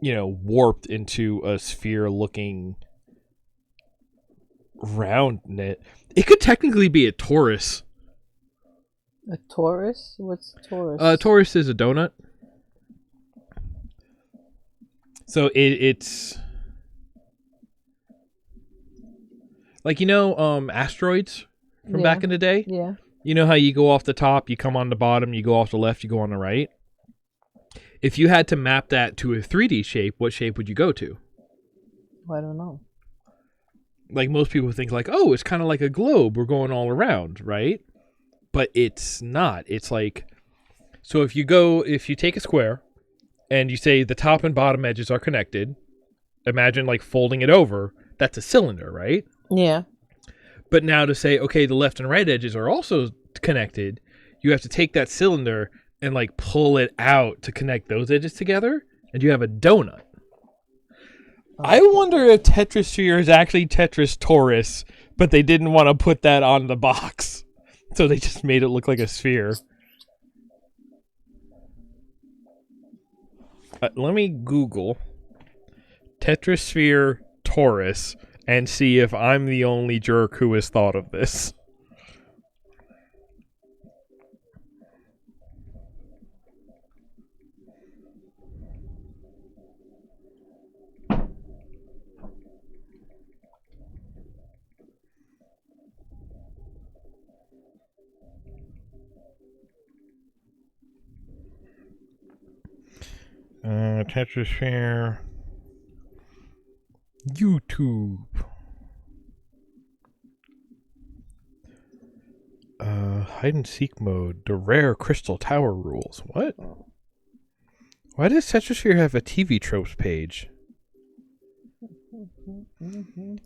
A: warped into a sphere looking round in it. It could technically be a torus.
B: A Taurus? What's Taurus?
A: Taurus is a donut. So it's like, asteroids from back in the day?
B: Yeah.
A: You know how you go off the top, you come on the bottom, you go off the left, you go on the right? If you had to map that to a 3D shape, what shape would you go to?
B: I don't know.
A: Like, most people think like, oh, it's kind of like a globe. We're going all around, right? But it's not. It's like, so if you take a square and you say the top and bottom edges are connected, imagine like folding it over. That's a cylinder, right?
B: Yeah.
A: But now to say, okay, the left and right edges are also connected, you have to take that cylinder and like pull it out to connect those edges together, and you have a donut. I wonder if Tetrasphere is actually Tetris Taurus, but they didn't want to put that on the box. So they just made it look like a sphere. Let me Google Tetrasphere Taurus and see if I'm the only jerk who has thought of this. Tetrasphere YouTube. Hide and seek mode. The rare crystal tower rules. What? Why does Tetrasphere have a TV tropes page?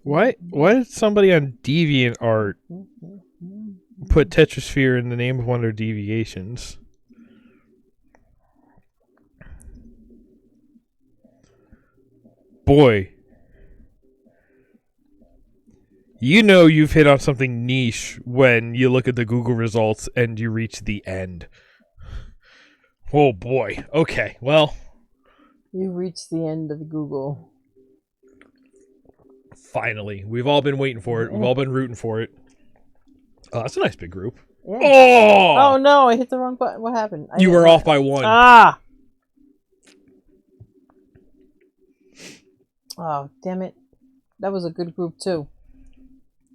A: Why did somebody on DeviantArt put Tetrasphere in the name of one of their deviations? Boy, you know you've hit on something niche when you look at the Google results and you reach the end. Oh boy. Okay, well.
B: You reached the end of Google.
A: Finally. We've all been waiting for it. We've all been rooting for it. Oh, that's a nice big group.
B: Yeah.
A: Oh
B: no, I hit the wrong button. What happened?
A: You were off by one.
B: Ah! Oh, damn it. That was a good group, too.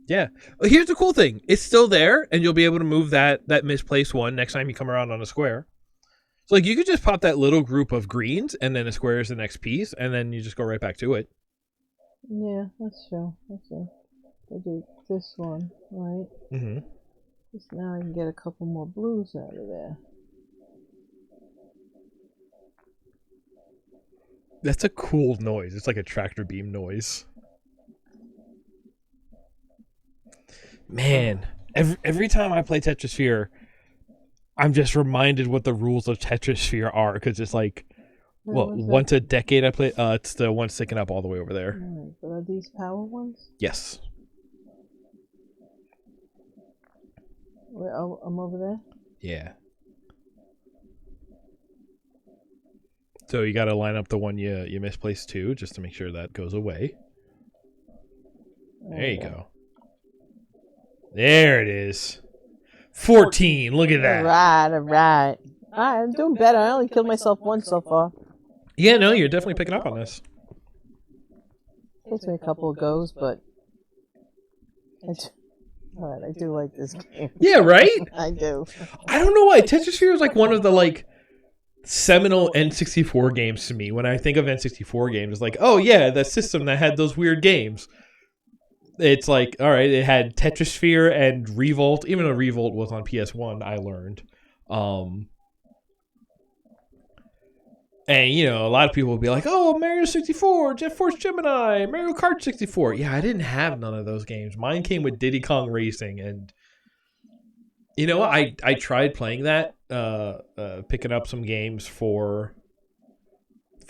A: Yeah. Here's the cool thing. It's still there, and you'll be able to move that misplaced one next time you come around on a square. So, like, you could just pop that little group of greens, and then a square is the next piece, and then you just go right back to it.
B: Yeah, that's true. That's true. I do this one, right?
A: Mm-hmm.
B: Just now I can get a couple more blues out of there.
A: That's a cool noise. It's like a tractor beam noise. Man, every time I play Tetrasphere, I'm just reminded what the rules of Tetrasphere are, because it's like, once a decade I play. It's the one sticking up all the way over there.
B: Alright, but are these power ones?
A: Yes.
B: Wait, I'm over there?
A: Yeah. So you got to line up the one you misplaced too, just to make sure that goes away. There you go. There it is. 14. Look at that.
B: All right. I'm doing better. I only killed myself once so far.
A: Yeah, no, you're definitely picking up on this.
B: Takes me a couple of goes, but I do like this game.
A: Yeah, right?
B: I do.
A: I don't know why. Tetrasphere is like one of the like seminal N64 games to me. When I think of N64 games, it's like, oh yeah, that system that had those weird games. It's like, all right, it had Tetrasphere and Revolt. Even though Revolt was on PS1, I learned. And, a lot of people will be like, oh, Mario 64, Jet Force Gemini, Mario Kart 64. Yeah, I didn't have none of those games. Mine came with Diddy Kong Racing. And, I tried playing that, picking up some games for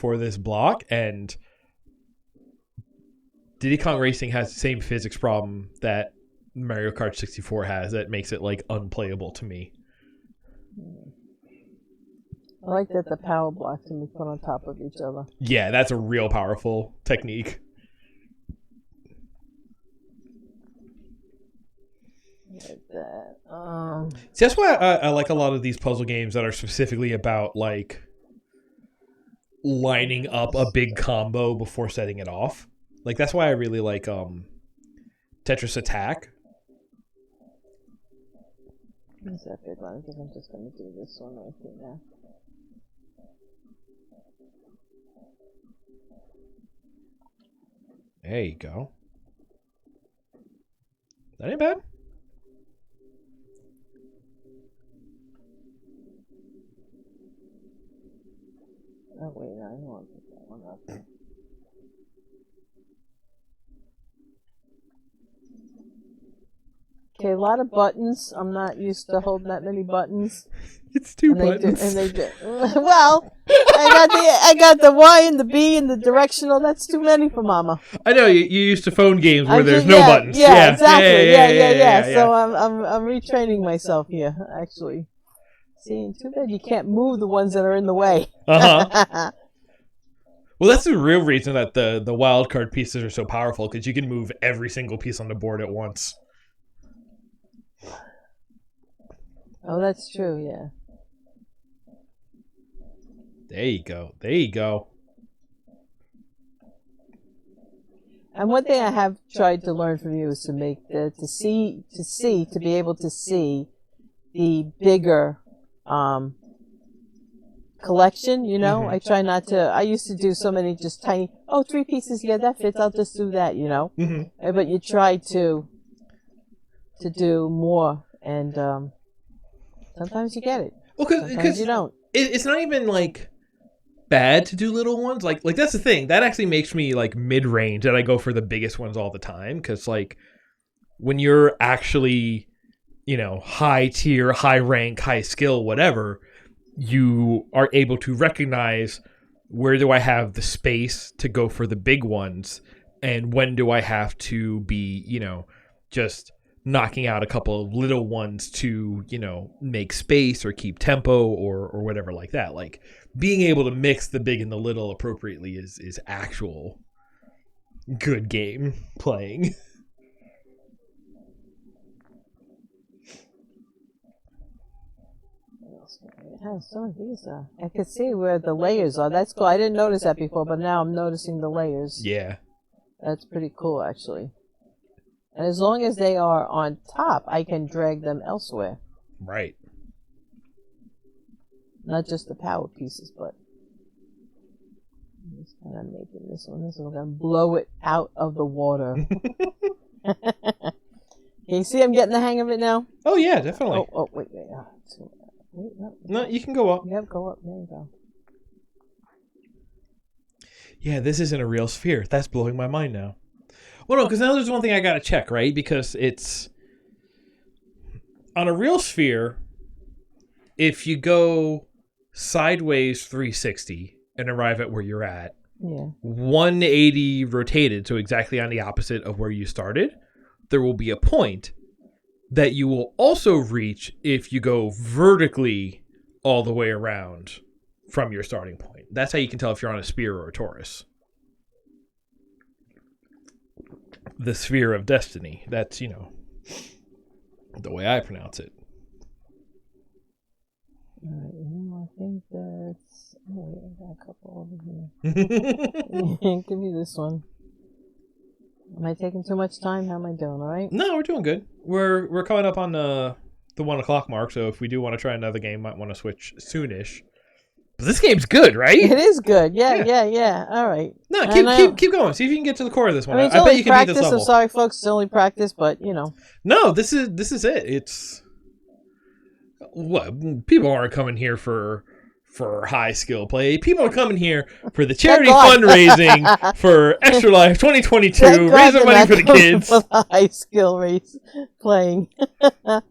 A: this block, and Diddy Kong Racing has the same physics problem that Mario Kart 64 has that makes it, like, unplayable to me.
B: I like that the power blocks can be put on top of each other.
A: Yeah, that's a real powerful technique.
B: Like that.
A: See, that's why I like a lot of these puzzle games that are specifically about like lining up a big combo before setting it off. Like that's why I really like Tetris Attack.
B: What's that big one? I think I'm just going to do this one right here now.
A: There you go. That ain't bad.
B: Oh, wait, no, I don't want to pick that one up. Okay, a lot of buttons. I'm not used to holding that many buttons.
A: It's two buttons.
B: And they do. Well, I got the Y and the B and the directional. That's too many for Mama.
A: I know you used to phone games where there's no buttons.
B: Yeah, exactly. Yeah. So I'm retraining myself here, actually. See, too bad you can't move the ones that are in the way.
A: Uh-huh. Well, that's the real reason that the wild card pieces are so powerful, because you can move every single piece on the board at once.
B: Oh, that's true, yeah.
A: There you go. There you go.
B: And one thing I have tried to learn from you is to make to be able to see the bigger collection, you know. Mm-hmm. I try not to. I used to do so many just tiny. Oh, 3 pieces. Yeah, that fits. I'll just do that, you know. Mm-hmm. But you try to do more, and sometimes you get it.
A: Well,
B: because you don't.
A: It's not even like bad to do little ones. Like that's the thing that actually makes me like mid range that I go for the biggest ones all the time. Because like when you're actually, you know, high tier, high rank, high skill, whatever, you are able to recognize where do I have the space to go for the big ones, and when do I have to be, you know, just knocking out a couple of little ones to, you know, make space or keep tempo or whatever like that. Like being able to mix the big and the little appropriately is actual good game playing.
B: Some of these I could see where the layers are. That's cool. I didn't notice that before, but now I'm noticing the layers.
A: Yeah.
B: That's pretty cool, actually. And as long as they are on top, I can drag them elsewhere.
A: Right.
B: Not just the power pieces, but I'm just kind of making this one. This one, I'm going to blow it out of the water. Can you see I'm getting the hang of it now?
A: Oh, yeah, definitely.
B: Oh, wait.
A: No, you can go up.
B: Yep, go up. There you go.
A: Yeah, this isn't a real sphere. That's blowing my mind now. Well, no, because now there's one thing I got to check, right? Because it's on a real sphere, if you go sideways 360 and arrive at where you're at, 180 rotated, so exactly on the opposite of where you started, there will be a point that you will also reach if you go vertically all the way around from your starting point. That's how you can tell if you're on a sphere or a torus. The sphere of destiny. That's, you know, the way I pronounce it.
B: Alright, I think that's... Oh, wait, I got a couple over here. Give me this one. Am I taking too much time? How am I doing, alright?
A: No, we're doing good. We're coming up on the 1 o'clock mark, so if we do want to try another game, might want to switch soonish. But this game's good, right?
B: It is good. Yeah. All right.
A: No, keep going. See if you can get to the core of this one.
B: I mean,
A: I bet you can beat this level.
B: I'm sorry, folks. It's only practice, but you know.
A: No, this is it. It's what people aren't coming here for high skill play. People are coming here for the charity fundraising for Extra Life 2022, raising money for the kids.
B: For the high skill race playing. Okay,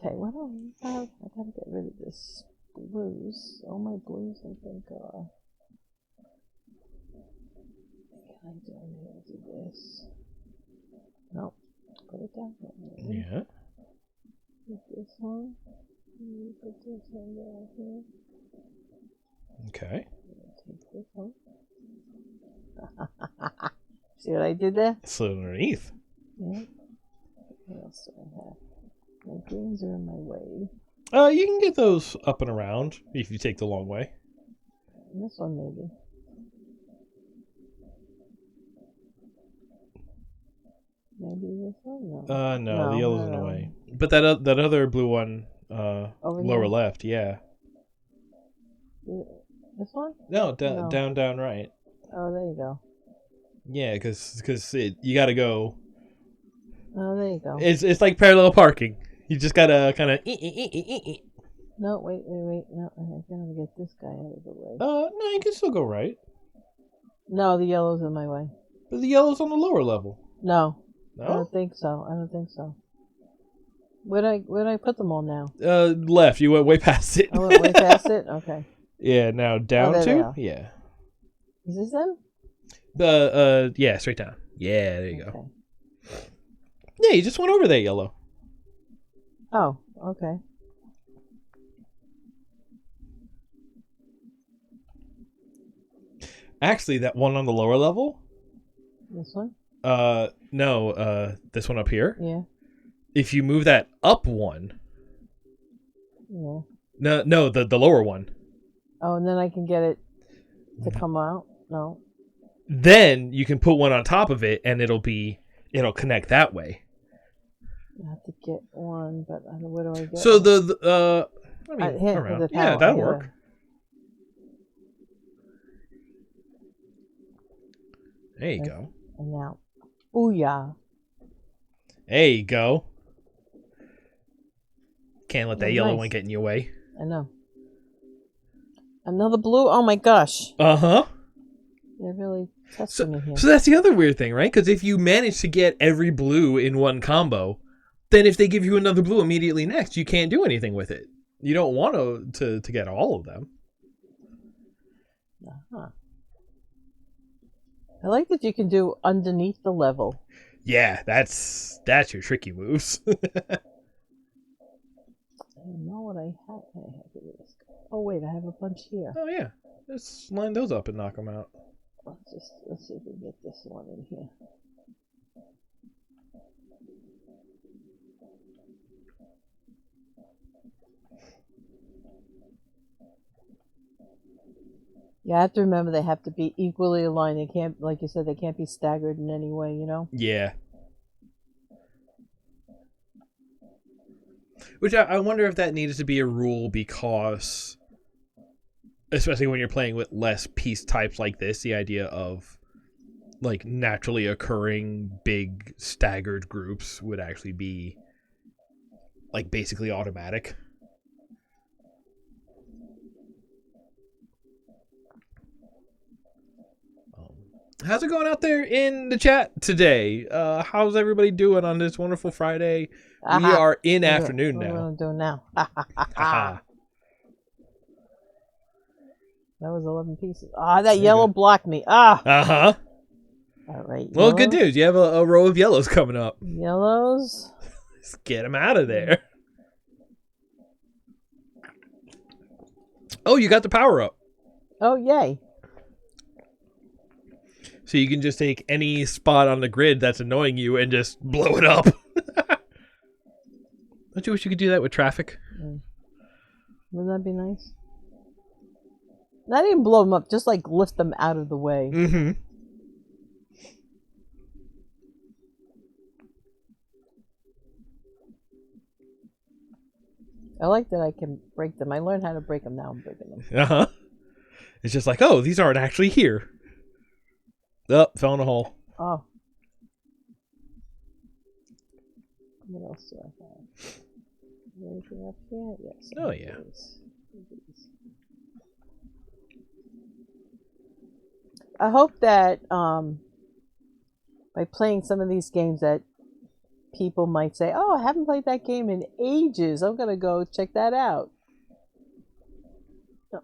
B: what do I have? I gotta get rid of this. Blues. All my blues, I think, are. Can I do this? No. Put it down.
A: Yeah.
B: Put this one. Put this one down here.
A: Okay.
B: Take this one. See what I did there?
A: Slid underneath.
B: Yeah. What else do I have? My greens are in my way.
A: You can get those up and around if you take the long way.
B: This one maybe. Maybe this one? No.
A: No, the yellow's in the way. But that other blue one, lower left, yeah.
B: This one?
A: No, down, right.
B: Oh, there you go.
A: Yeah, because you gotta go.
B: Oh, there you go.
A: It's like parallel parking. You just gotta kind of.
B: No, wait. No, I gotta get this guy out of the way.
A: No, you can still go right.
B: No, the yellow's in my way.
A: But the yellow's on the lower level.
B: No.
A: No?
B: I don't think so. Where'd I put them all now?
A: Left. You went way past it.
B: I went way past it? Okay.
A: Yeah, now down two? Yeah.
B: Is this them?
A: Yeah, straight down. Yeah, there you go. Yeah, you just went over that yellow.
B: Oh, okay.
A: Actually, that one on the lower level?
B: This one?
A: No, this one up here?
B: Yeah.
A: If you move that up one.
B: Yeah.
A: No, the lower one.
B: Oh, and then I can get it to come out? No.
A: Then you can put one on top of it and it'll connect that way.
B: I have to get one, but where do I get
A: So
B: one?
A: around. Yeah, that'll work. There you go.
B: And now, booyah.
A: There you go. Can't let that yellow one get in your way.
B: I know. Another blue? Oh my gosh.
A: Uh-huh.
B: They're really testing me here.
A: So that's the other weird thing, right? Because if you manage to get every blue in one combo, then if they give you another blue immediately next, you can't do anything with it. You don't want to get all of them.
B: Uh-huh. I like that you can do underneath the level.
A: Yeah, that's your tricky moves.
B: I don't know what I have. Oh wait, I have a bunch here.
A: Oh yeah, let's line those up and knock them out.
B: Let's see if we can get this one in here. Yeah, I have to remember they have to be equally aligned. They can't, like you said, they can't be staggered in any way, you know?
A: Yeah. Which I wonder if that needed to be a rule because, especially when you're playing with less piece types like this, the idea of like naturally occurring big staggered groups would actually be like basically automatic. How's it going out there in the chat today? How's everybody doing on this wonderful Friday? We are in afternoon now.
B: What are we doing now? That was 11 pieces. That yellow blocked me.
A: Uh-huh.
B: All right.
A: Well,
B: yellows.
A: good news. You have a row of yellows coming up.
B: Yellows.
A: Let's get them out of there. Oh, you got the power up.
B: Oh, yay.
A: So you can just take any spot on the grid that's annoying you and just blow it up. Don't you wish you could do that with traffic?
B: Wouldn't that be nice? Not even blow them up, just like lift them out of the way.
A: Mm-hmm.
B: I like that I can break them. I learned how to break them, now I'm breaking them.
A: Uh-huh. It's just like, oh, these aren't actually here. Oh, fell in a hole.
B: Oh. What else do I have? Anything up here? Yes.
A: Oh, yeah.
B: I hope that by playing some of these games that people might say, oh, I haven't played that game in ages. I'm going to go check that out. Oh.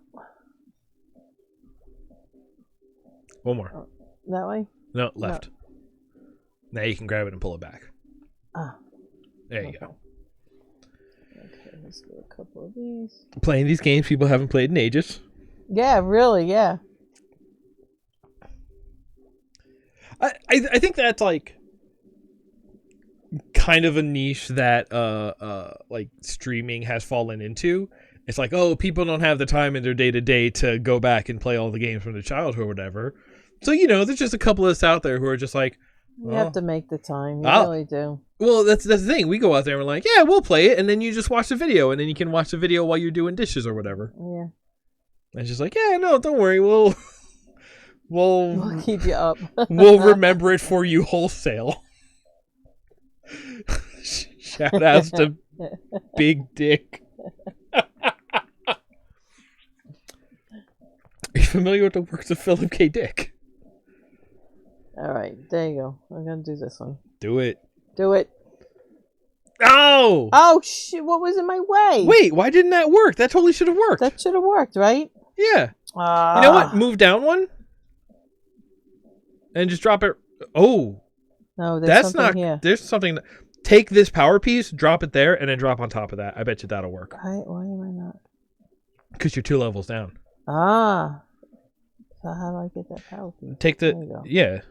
A: One more.
B: Oh, that way?
A: No, left. No. Now you can grab it and pull it back. There you go.
B: Okay, let's do a couple of these.
A: Playing these games people haven't played in ages.
B: Yeah, really, yeah.
A: I think that's like kind of a niche that like streaming has fallen into. It's like, oh, people don't have the time in their day-to-day to go back and play all the games from their childhood or whatever. So, there's just a couple of us out there who are just like,
B: you have to make the time. You really do.
A: Well, that's the thing. We go out there and we're like, yeah, we'll play it. And then you just watch the video. And then you can watch the video while you're doing dishes or whatever.
B: Yeah.
A: And it's just like, yeah, no, don't worry. We'll
B: keep you up.
A: We'll remember it for you wholesale. Shout outs to Big Dick. Are you familiar with the works of Philip K. Dick?
B: All right, there you go. I'm going to do this one.
A: Do it.
B: Do it.
A: Oh!
B: Oh, shit. What was in my way?
A: Wait, why didn't that work? That totally should have worked.
B: That should have worked, right?
A: Yeah. You know what? Move down one. And just drop it. Oh.
B: No, there's something here.
A: There's something. Take this power piece, drop it there, and then drop on top of that. I bet you that'll work.
B: Why am I not?
A: Because you're 2 levels down.
B: Ah. So how do I get that power piece?
A: Take the... Yeah.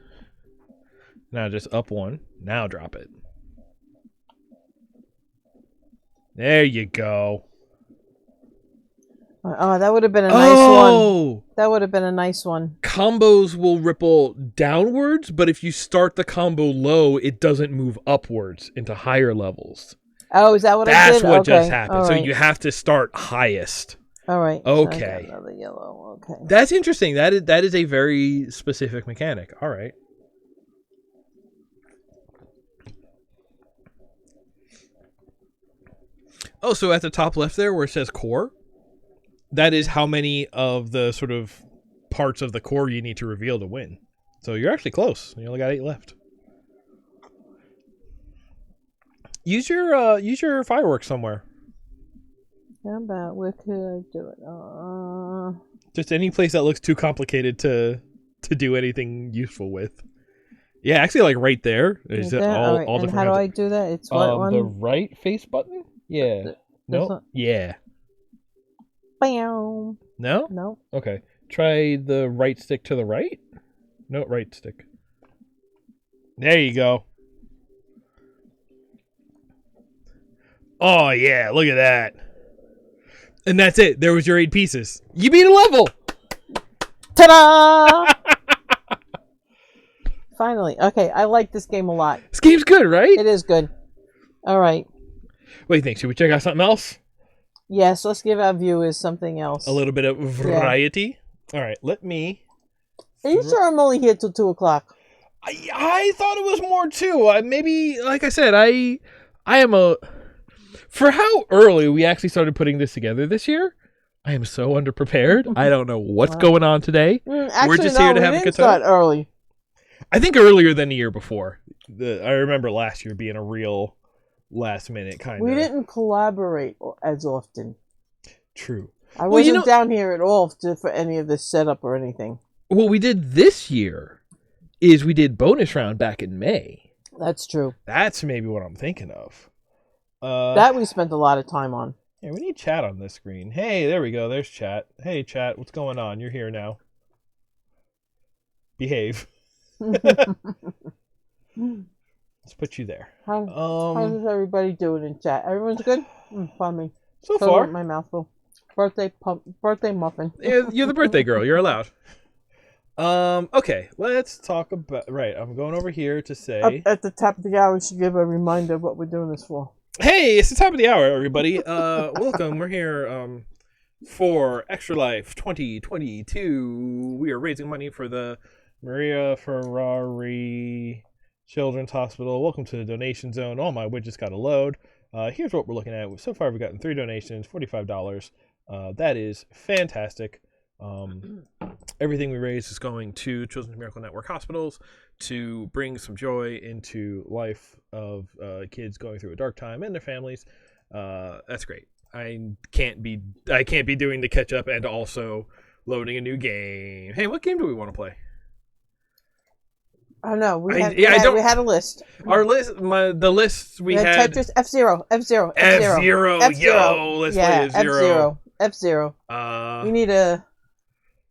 A: Now just up one. Now drop it. There you go.
B: Oh, that would have been a nice one. That would have been a nice one.
A: Combos will ripple downwards, but if you start the combo low, it doesn't move upwards into higher levels.
B: Oh, is that what I did?
A: That's what just happened. Right. So you have to start highest.
B: All right.
A: Okay.
B: Another yellow. Okay.
A: That's interesting. That is a very specific mechanic. All right. Oh, so at the top left there where it says core, that is how many of the sort of parts of the core you need to reveal to win. So you're actually close. You only got 8 left. Use your fireworks somewhere.
B: How about where could I do it?
A: Just any place that looks too complicated to do anything useful with. Yeah, actually, like right there. Is
B: right there? All different. And how do I do that? It's what one?
A: The right face button. Yeah. No. Yeah.
B: Bam.
A: No?
B: No.
A: Okay. Try the right stick to the right. No, right stick. There you go. Oh, yeah. Look at that. And that's it. There was your 8 pieces. You beat a level.
B: Ta-da! Finally. Okay, I like this game a lot.
A: This game's good, right?
B: It is good. All right.
A: What do you think? Should we check out something else?
B: Yes, let's give our viewers something else.
A: A little bit of variety. Yeah. All right, let me...
B: Are you sure I'm only here till 2 o'clock?
A: I thought it was more too. Maybe, like I said, I am a... For how early we actually started putting this together this year, I am so underprepared. I don't know what's going on today.
B: Actually,
A: we're just here to have a good time.
B: Start early.
A: I think earlier than the year before. I remember last year being a real last minute kind of...
B: We didn't collaborate as often.
A: True.
B: I wasn't down here at all for any of this setup or anything.
A: What we did this year is we did bonus round back in May.
B: That's true.
A: That's maybe what I'm thinking of.
B: That we spent a lot of time on.
A: Yeah, we need chat on this screen. Hey, there we go. There's chat. Hey, chat. What's going on? You're here now. Behave. Let's put you there.
B: How's everybody doing in chat? Everyone's good? Pardon me.
A: So far.
B: My mouth full. Birthday muffin.
A: You're the birthday girl. You're allowed. Okay, let's talk about... Right, I'm going over here to say...
B: Up at the top of the hour, we should give a reminder of what we're doing this for.
A: Hey, it's the top of the hour, everybody. Welcome. We're here for Extra Life 2022. We are raising money for the Maria Ferrari Children's Hospital. Welcome to the donation zone. All my widgets got to load. Here's what we're looking at. So far, we've gotten 3 donations, $45. That is fantastic. Everything we raise is going to Children's Miracle Network hospitals to bring some joy into life of kids going through a dark time and their families. That's great. I can't be doing the catch up and also loading a new game. Hey, what game do we want to play?
B: Oh no, we had a list.
A: Our list, the lists we had
B: Tetris, F-Zero.
A: Yo, let's play F-Zero.
B: F-Zero. We need to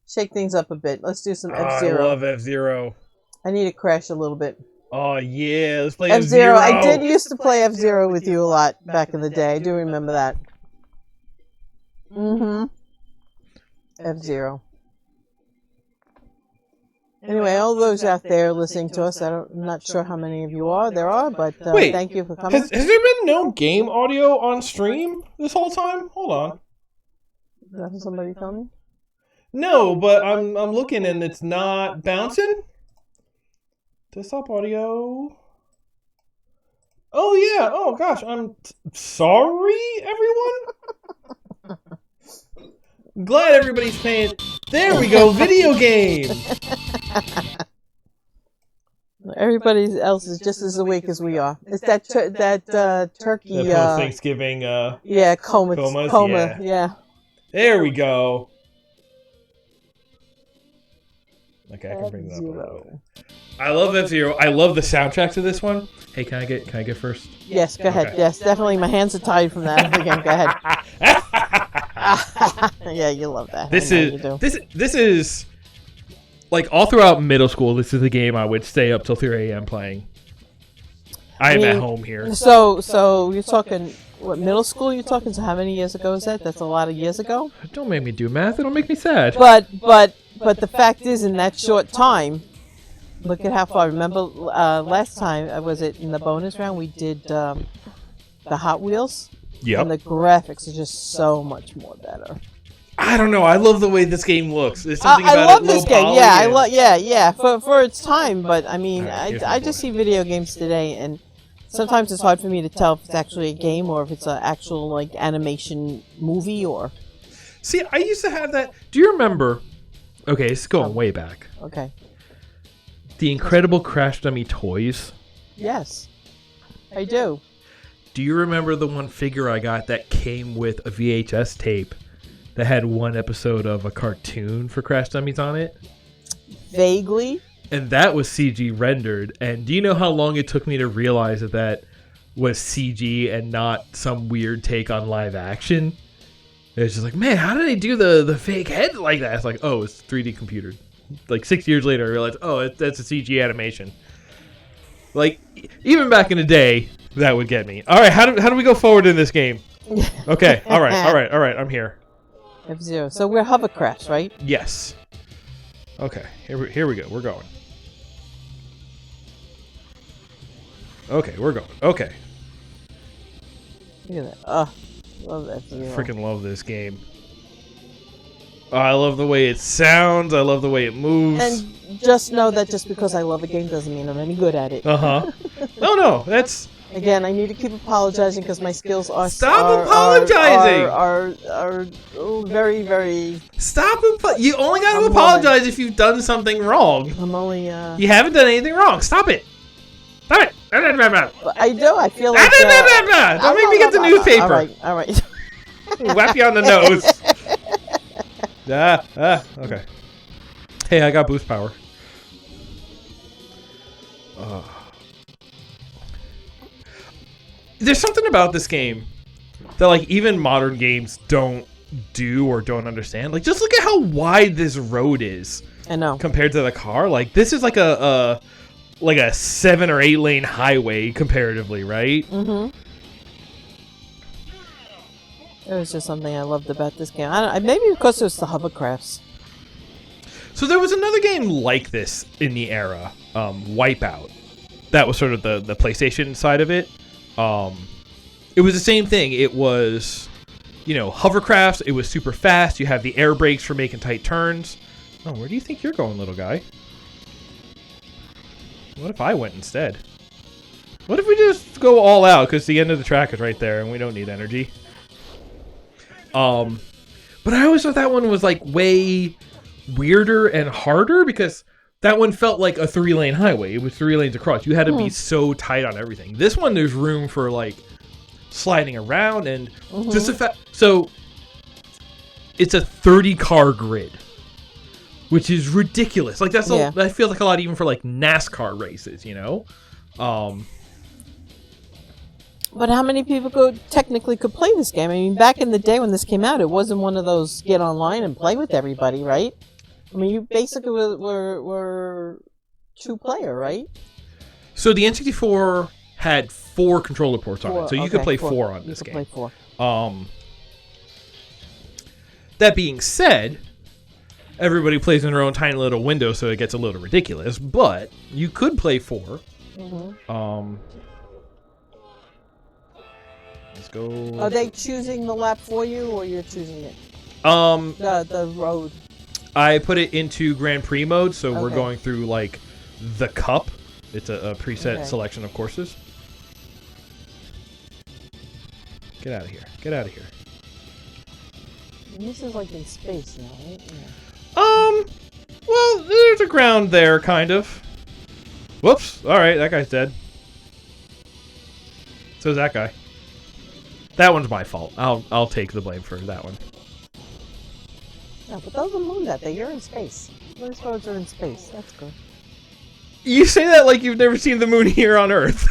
B: shake things up a bit. Let's do some F-Zero.
A: I love F-Zero.
B: I need to crash a little bit.
A: Oh yeah, let's play
B: F-Zero.
A: F-Zero.
B: I did used to play F-Zero with you a lot back in the day. I do remember that. Mm-hmm. F-Zero. Anyway, all those out there listening to us, I'm not sure how many of you are, but
A: Wait,
B: thank you for coming.
A: Has there been no game audio on stream this whole time? Hold on.
B: Is that what somebody tell me?
A: No, but I'm looking and it's not bouncing. Desktop audio. Oh yeah. Oh gosh, I'm sorry, everyone. Glad everybody's paying. There we go, video game.
B: Everybody else is just as awake as we are. It's that turkey.
A: The post Thanksgiving.
B: Yeah, coma.
A: Comas,
B: Yeah.
A: There we go. Okay, I can bring that up a little bit. I love F-Zero. I love the soundtrack to this one. Hey, can I get first?
B: Yes, go ahead. Okay. Yes, definitely. My hands are tied from that again. Go ahead. Yeah, you love that.
A: This is like all throughout middle school. This is the game I would stay up till 3 a.m. playing. I'm at home here.
B: So you're talking what middle school? You're talking. So how many years ago is that? That's a lot of years ago.
A: Don't make me do math. It'll make me sad.
B: But the fact is, in that short time, look at how far. Remember last time, was it in the bonus round, we did the Hot Wheels?
A: Yep.
B: And the graphics are just so much more better.
A: I don't know. I love the way this game looks. There's something about
B: I love
A: it,
B: this game. Yeah, for its time. But I mean,
A: right,
B: I just see video games today, and sometimes it's hard for me to tell if it's actually a game or if it's an actual like animation movie or.
A: See, I used to have that. Do you remember? Okay, it's going way back.
B: Okay.
A: The Incredible Crash Dummy toys.
B: Yes, I do.
A: Do you remember the one figure I got that came with a VHS tape that had one episode of a cartoon for Crash Dummies on it?
B: Vaguely.
A: And that was CG rendered. And do you know how long it took me to realize that that was CG and not some weird take on live action? It was just like, man, how did they do the fake head like that? It's like, oh, it's 3D computered. Like 6 years later, I realized, oh, that's a CG animation. Like, even back in the day, that would get me. All right, how do we go forward in this game? Okay, all right, I'm here.
B: F-Zero. So we're hovercrafts, right?
A: Yes. Okay, here we go. We're going. Okay, we're going. Okay.
B: Look at that. Love F-Zero.
A: Freaking love this game. I love the way it sounds. I love the way it moves.
B: And just know that just because I love a game doesn't mean I'm any good at it.
A: Uh-huh. No, that's...
B: Again, I need to keep apologizing because my skills are...
A: Stop apologizing!
B: Are very, very...
A: Stop! You only got to apologize if you've done something wrong.
B: I'm only...
A: You haven't done anything wrong. Stop it! Stop it!
B: I do. I feel like...
A: Don't make me get the newspaper.
B: All right.
A: Whap you on the nose. Okay. Hey, I got boost power. There's something about this game that, like, even modern games don't do or don't understand. Like, just look at how wide this road is.
B: I know.
A: Compared to the car. Like, this is like a 7 or 8 lane highway comparatively, right?
B: Mm-hmm. It was just something I loved about this game. Maybe because it was the hovercrafts.
A: So there was another game like this in the era, Wipeout. That was sort of the PlayStation side of it. It was the same thing. It was, hovercrafts. It was super fast. You have the air brakes for making tight turns. Oh, where do you think you're going, little guy? What if I went instead? What if we just go all out because the end of the track is right there and we don't need energy? But I always thought that one was like way weirder and harder because that one felt like a 3-lane highway. It was 3 lanes across. You had to be so tight on everything. This one, there's room for like sliding around and just the fact. So it's a 30-car grid, which is ridiculous. Like that feels like a lot even for like NASCAR races,
B: But how many people technically could play this game? I mean, back in the day when this came out, it wasn't one of those get online and play with everybody, right? I mean, you basically were 2-player, right?
A: So the N64 had 4 controller ports on it, so you could play
B: 4.
A: 4 on
B: You
A: this
B: could
A: game.
B: play 4.
A: That being said, everybody plays in their own tiny little window, so it gets a little ridiculous. But you could play 4. Let's go.
B: Are they choosing the lap for you, or you're choosing it? The road.
A: I put it into Grand Prix mode, so we're
B: Okay.
A: going through like the Cup. It's a preset
B: Okay.
A: selection of courses. Get out of here! Get out of here!
B: And this is like in space now, right? Yeah.
A: Well, there's a ground there, kind of. Whoops! All right, that guy's dead. So's that guy. That one's my fault. I'll take the blame for that one.
B: No, but those are moon that day. You're in space. Those roads are in space. That's good.
A: You say that like you've never seen the moon here on Earth.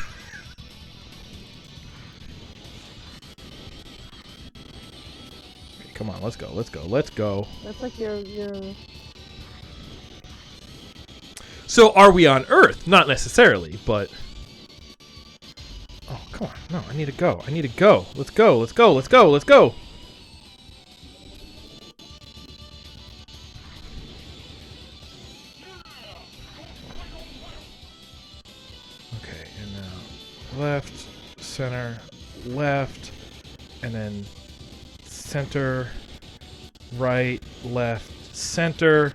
A: Okay, come on, let's go. Let's go. Let's go.
B: That's like your.
A: So are we on Earth? Not necessarily, but... Oh, come on. No, I need to go. I need to go. Let's go. Let's go. Let's go. Let's go. Okay, and now left, center, left, and then center, right, left, center,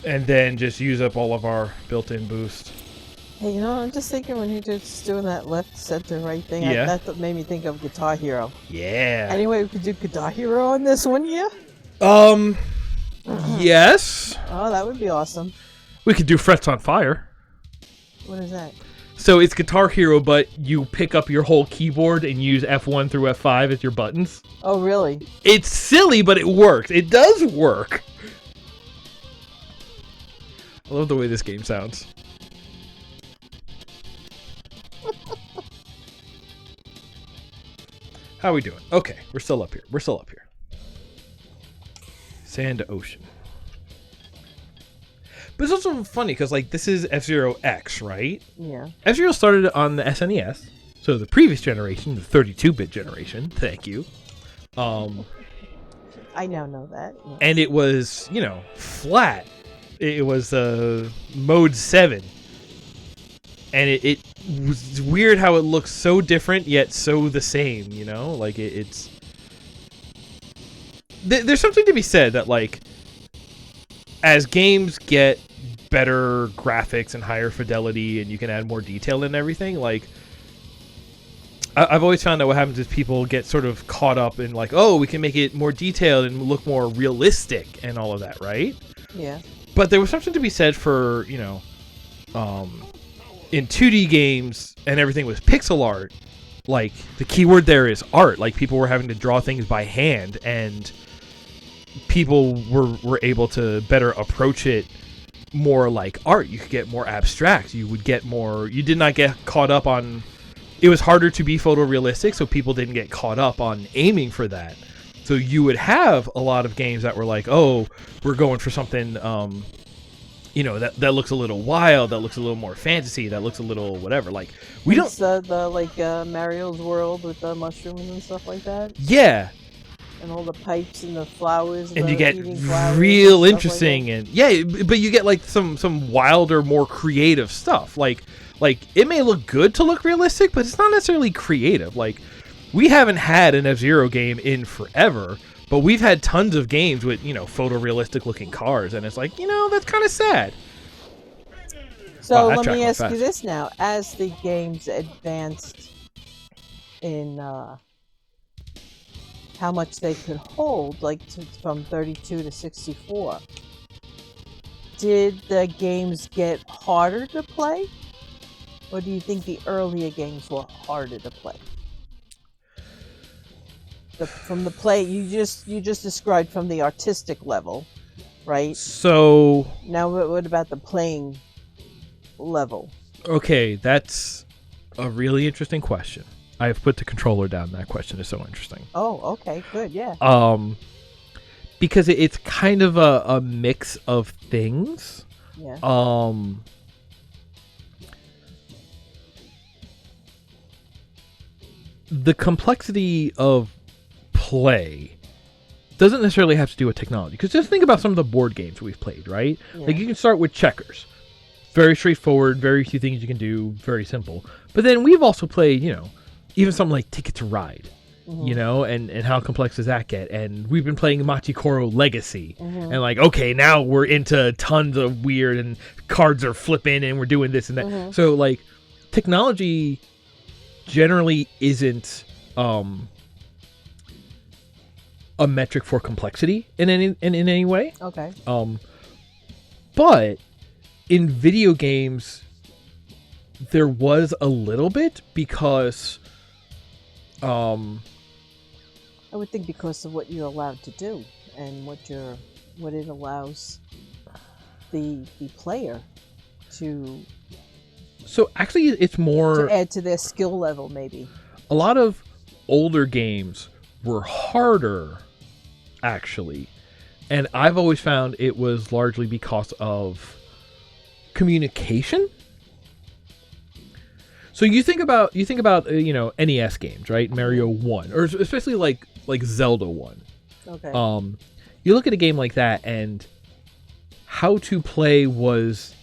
A: and then just use up all of our built-in boost.
B: Hey, you know, I'm just thinking when you're just doing that left, center, right thing.
A: Yeah.
B: That's what made me think of Guitar Hero.
A: Yeah.
B: Anyway, we could do Guitar Hero on this one, yeah?
A: Yes.
B: Oh, that would be awesome.
A: We could do Frets on Fire.
B: What is that?
A: So it's Guitar Hero, but you pick up your whole keyboard and use F1 through F5 as your buttons.
B: Oh, really?
A: It's silly, but it works. It does work. I love the way this game sounds. How are we doing? Okay, we're still up here. We're still up here. Sand to ocean. But it's also funny because, like, this is F-Zero X, right?
B: Yeah.
A: F-Zero started on the SNES, so the previous generation, the 32-bit generation. Thank you.
B: I now know that. Yeah.
A: And it was, you know, flat. It was mode 7. And it was weird how it looks so different yet so the same, you know? Like, it's... There's something to be said that, like, as games get better graphics and higher fidelity and you can add more detail and everything, like, I've always found that what happens is people get sort of caught up in, like, oh, we can make it more detailed and look more realistic and all of that, right?
B: Yeah.
A: But there was something to be said for, you know, in 2D games and everything was pixel art, like, the keyword there is art. Like, people were having to draw things by hand, and people were able to better approach it more like art. You could get more abstract. You would get more... You did not get caught up on... It was harder to be photorealistic, so people didn't get caught up on aiming for that. So you would have a lot of games that were like, oh, we're going for something... you know, that looks a little wild, that looks a little more fantasy, that looks a little whatever. Like, we
B: It's the Mario's World with the mushrooms and stuff like that,
A: Yeah.
B: and all the pipes and the flowers,
A: And
B: the
A: you get
B: eating flowers
A: real
B: and stuff
A: interesting
B: like
A: and... Yeah, but you get, like, some wilder, more creative stuff. Like, it may look good to look realistic, but it's not necessarily creative. Like, we haven't had an F-Zero game in forever, but we've had tons of games with, you know, photorealistic looking cars, and it's like, you know, that's kind of sad.
B: So
A: Wow, that
B: let
A: track
B: me
A: went
B: ask
A: fast.
B: you this now: as the games advanced in how much they could hold, like from 32 to 64, did the games get harder to play, or do you think the earlier games were harder to play? From the play you just described from the artistic level, right?
A: So,
B: Now what about the playing level?
A: okay, that's a really interesting question. I've put the controller down. That question is so interesting.
B: Oh, okay, good, yeah.
A: Because it's kind of a mix of things.
B: Yeah.
A: the complexity of play doesn't necessarily have to do with technology. Because just think about some of the board games we've played, right?
B: Yeah.
A: Like you can start with checkers. Very straightforward, very few things you can do, very simple. But then we've also played, even something like Ticket to Ride, and how complex does that get? And we've been playing Machikoro Legacy. And like, okay, now we're into tons of weird and cards are flipping and we're doing this and that. So like technology generally isn't a metric for complexity in any way.
B: Okay.
A: But in video games, there was a little bit because,
B: I would think because of what you're allowed to do and what it allows the player to.
A: So actually, it's more
B: to add to their skill level, maybe.
A: A lot of older games were harder, actually, and I've always found it was largely because of communication. So you think about NES games, right? Mario 1, or especially like Zelda 1.
B: Okay.
A: You look at a game like that, and how to play was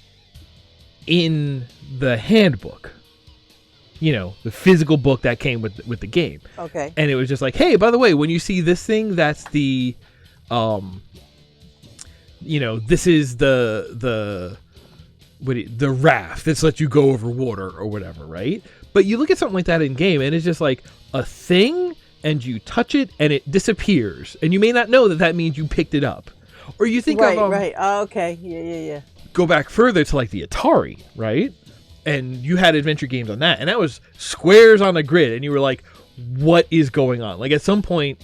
A: in the handbook. The physical book that came with the game.
B: Okay.
A: And it was just like, hey, by the way, when you see this thing, that's the, this is the raft that's let you go over water or whatever, right? But you look at something like that in game, and it's just like a thing, and you touch it, and it disappears, and you may not know that means you picked it up, or you think of
B: right. Oh, okay. Yeah.
A: Go back further to like the Atari, right? And you had adventure games on that, and that was squares on a grid, and you were like, what is going on? Like at some point,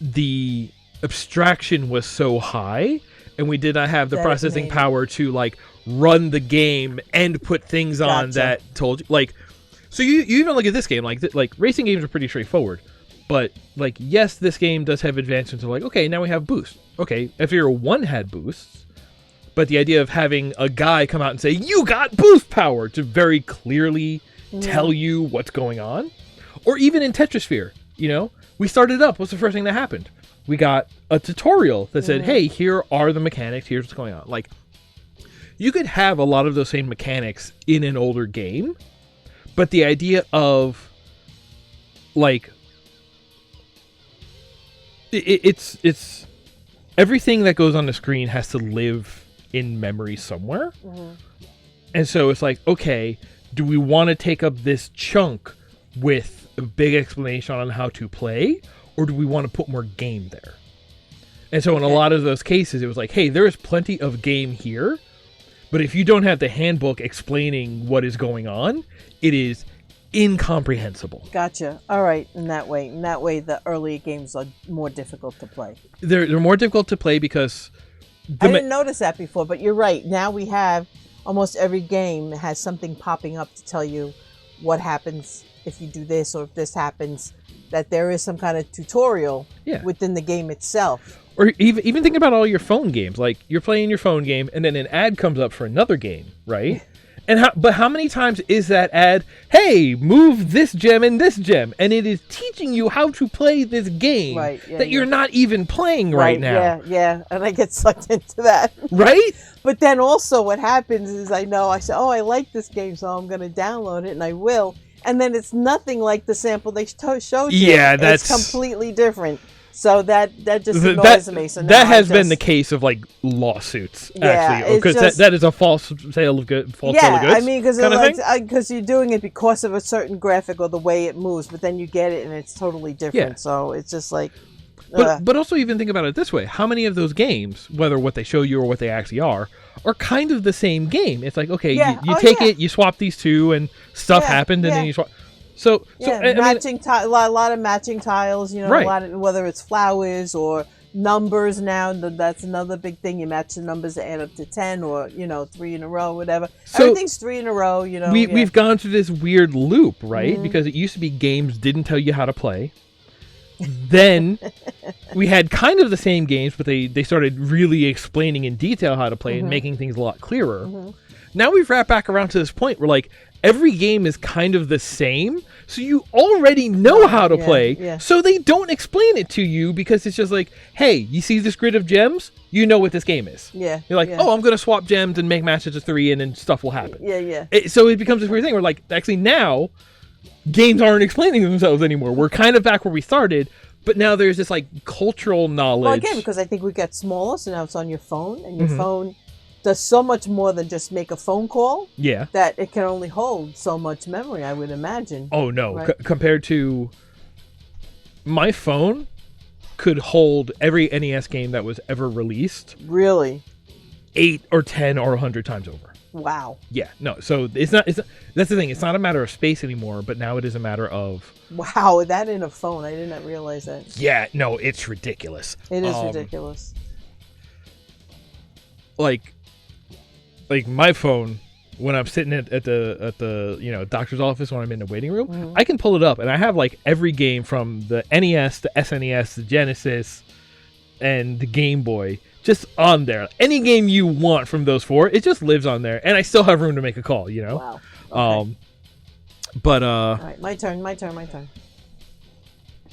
A: the abstraction was so high, and we did not have the processing power to like run the game and put things on that told you. Like, so you even look at this game, like racing games are pretty straightforward, but like, yes, this game does have advancements of like, okay, now we have boost. Okay, F-Zero 1 had boosts. But the idea of having a guy come out and say, you got boost power, to very clearly tell you what's going on. Or even in Tetrasphere, we started up. What's the first thing that happened? We got a tutorial that said, hey, here are the mechanics. Here's what's going on. Like, you could have a lot of those same mechanics in an older game. But the idea of, like, it's everything that goes on the screen has to live in memory somewhere. And so it's like, okay, do we want to take up this chunk with a big explanation on how to play, or do we want to put more game there? And so in a lot of those cases, it was like, hey, there is plenty of game here, but if you don't have the handbook explaining what is going on, it is incomprehensible.
B: Gotcha. All right. In that way, the earlier games are more difficult to play.
A: They're more difficult to play because
B: I didn't notice that before, but you're right. Now we have almost every game has something popping up to tell you what happens if you do this, or if this happens, that there is some kind of tutorial within the game itself.
A: Or even think about all your phone games. Like, you're playing your phone game, and then an ad comes up for another game, right? But how many times is that ad, hey, move this gem and this gem, and it is teaching you how to play this game that you're not even playing right now.
B: Yeah, and I get sucked into that.
A: Right?
B: But then also what happens is I say, oh, I like this game, so I'm going to download it, and I will. And then it's nothing like the sample they showed you.
A: Yeah,
B: it's completely different. So that just annoys me. So
A: that has been the case of like lawsuits, actually, because that is a false sale of goods.
B: I mean, because you're doing it because of a certain graphic or the way it moves, but then you get it and it's totally different. Yeah. So it's just like.
A: But also even think about it this way: how many of those games, whether what they show you or what they actually are kind of the same game? It's like, okay, you take it, you swap these two, and stuff happened, and then you swap. So
B: matching a lot of matching tiles, a lot of, whether it's flowers or numbers now, that's another big thing. You match the numbers that add up to 10 or, 3 in a row, whatever. So everything's 3 in a row,
A: We've gone through this weird loop, right? Mm-hmm. Because it used to be games didn't tell you how to play. Then we had kind of the same games, but they started really explaining in detail how to play and making things a lot clearer. Mm-hmm. Now we've wrapped back around to this point where, like, every game is kind of the same, so you already know how to play.
B: Yeah.
A: So they don't explain it to you because it's just like, hey, you see this grid of gems? You know what this game is.
B: Yeah.
A: You're like,
B: yeah.
A: oh, I'm gonna swap gems and make matches of 3, and then stuff will happen.
B: Yeah.
A: So it becomes this weird thing where, like, actually now, games aren't explaining themselves anymore. We're kind of back where we started, but now there's this like cultural knowledge.
B: Well, again, because I think we got smaller, so now it's on your phone, and your phone does so much more than just make a phone call.
A: Yeah.
B: That it can only hold so much memory, I would imagine.
A: Oh no!
B: Right?
A: Compared to my phone, could hold every NES game that was ever released.
B: Really?
A: 8 or 10 or 100 times over.
B: Wow.
A: Yeah. No. So it's not. That's the thing. It's not a matter of space anymore, but now it is a matter of.
B: Wow, that in a phone. I did not realize that.
A: Yeah. No, it's ridiculous.
B: It is ridiculous.
A: Like my phone, when I'm sitting at the doctor's office when I'm in the waiting room, I can pull it up and I have like every game from the NES, the SNES, the Genesis, and the Game Boy just on there. Any game you want from those 4, it just lives on there, and I still have room to make a call.
B: Wow. Okay.
A: But
B: all right, my turn.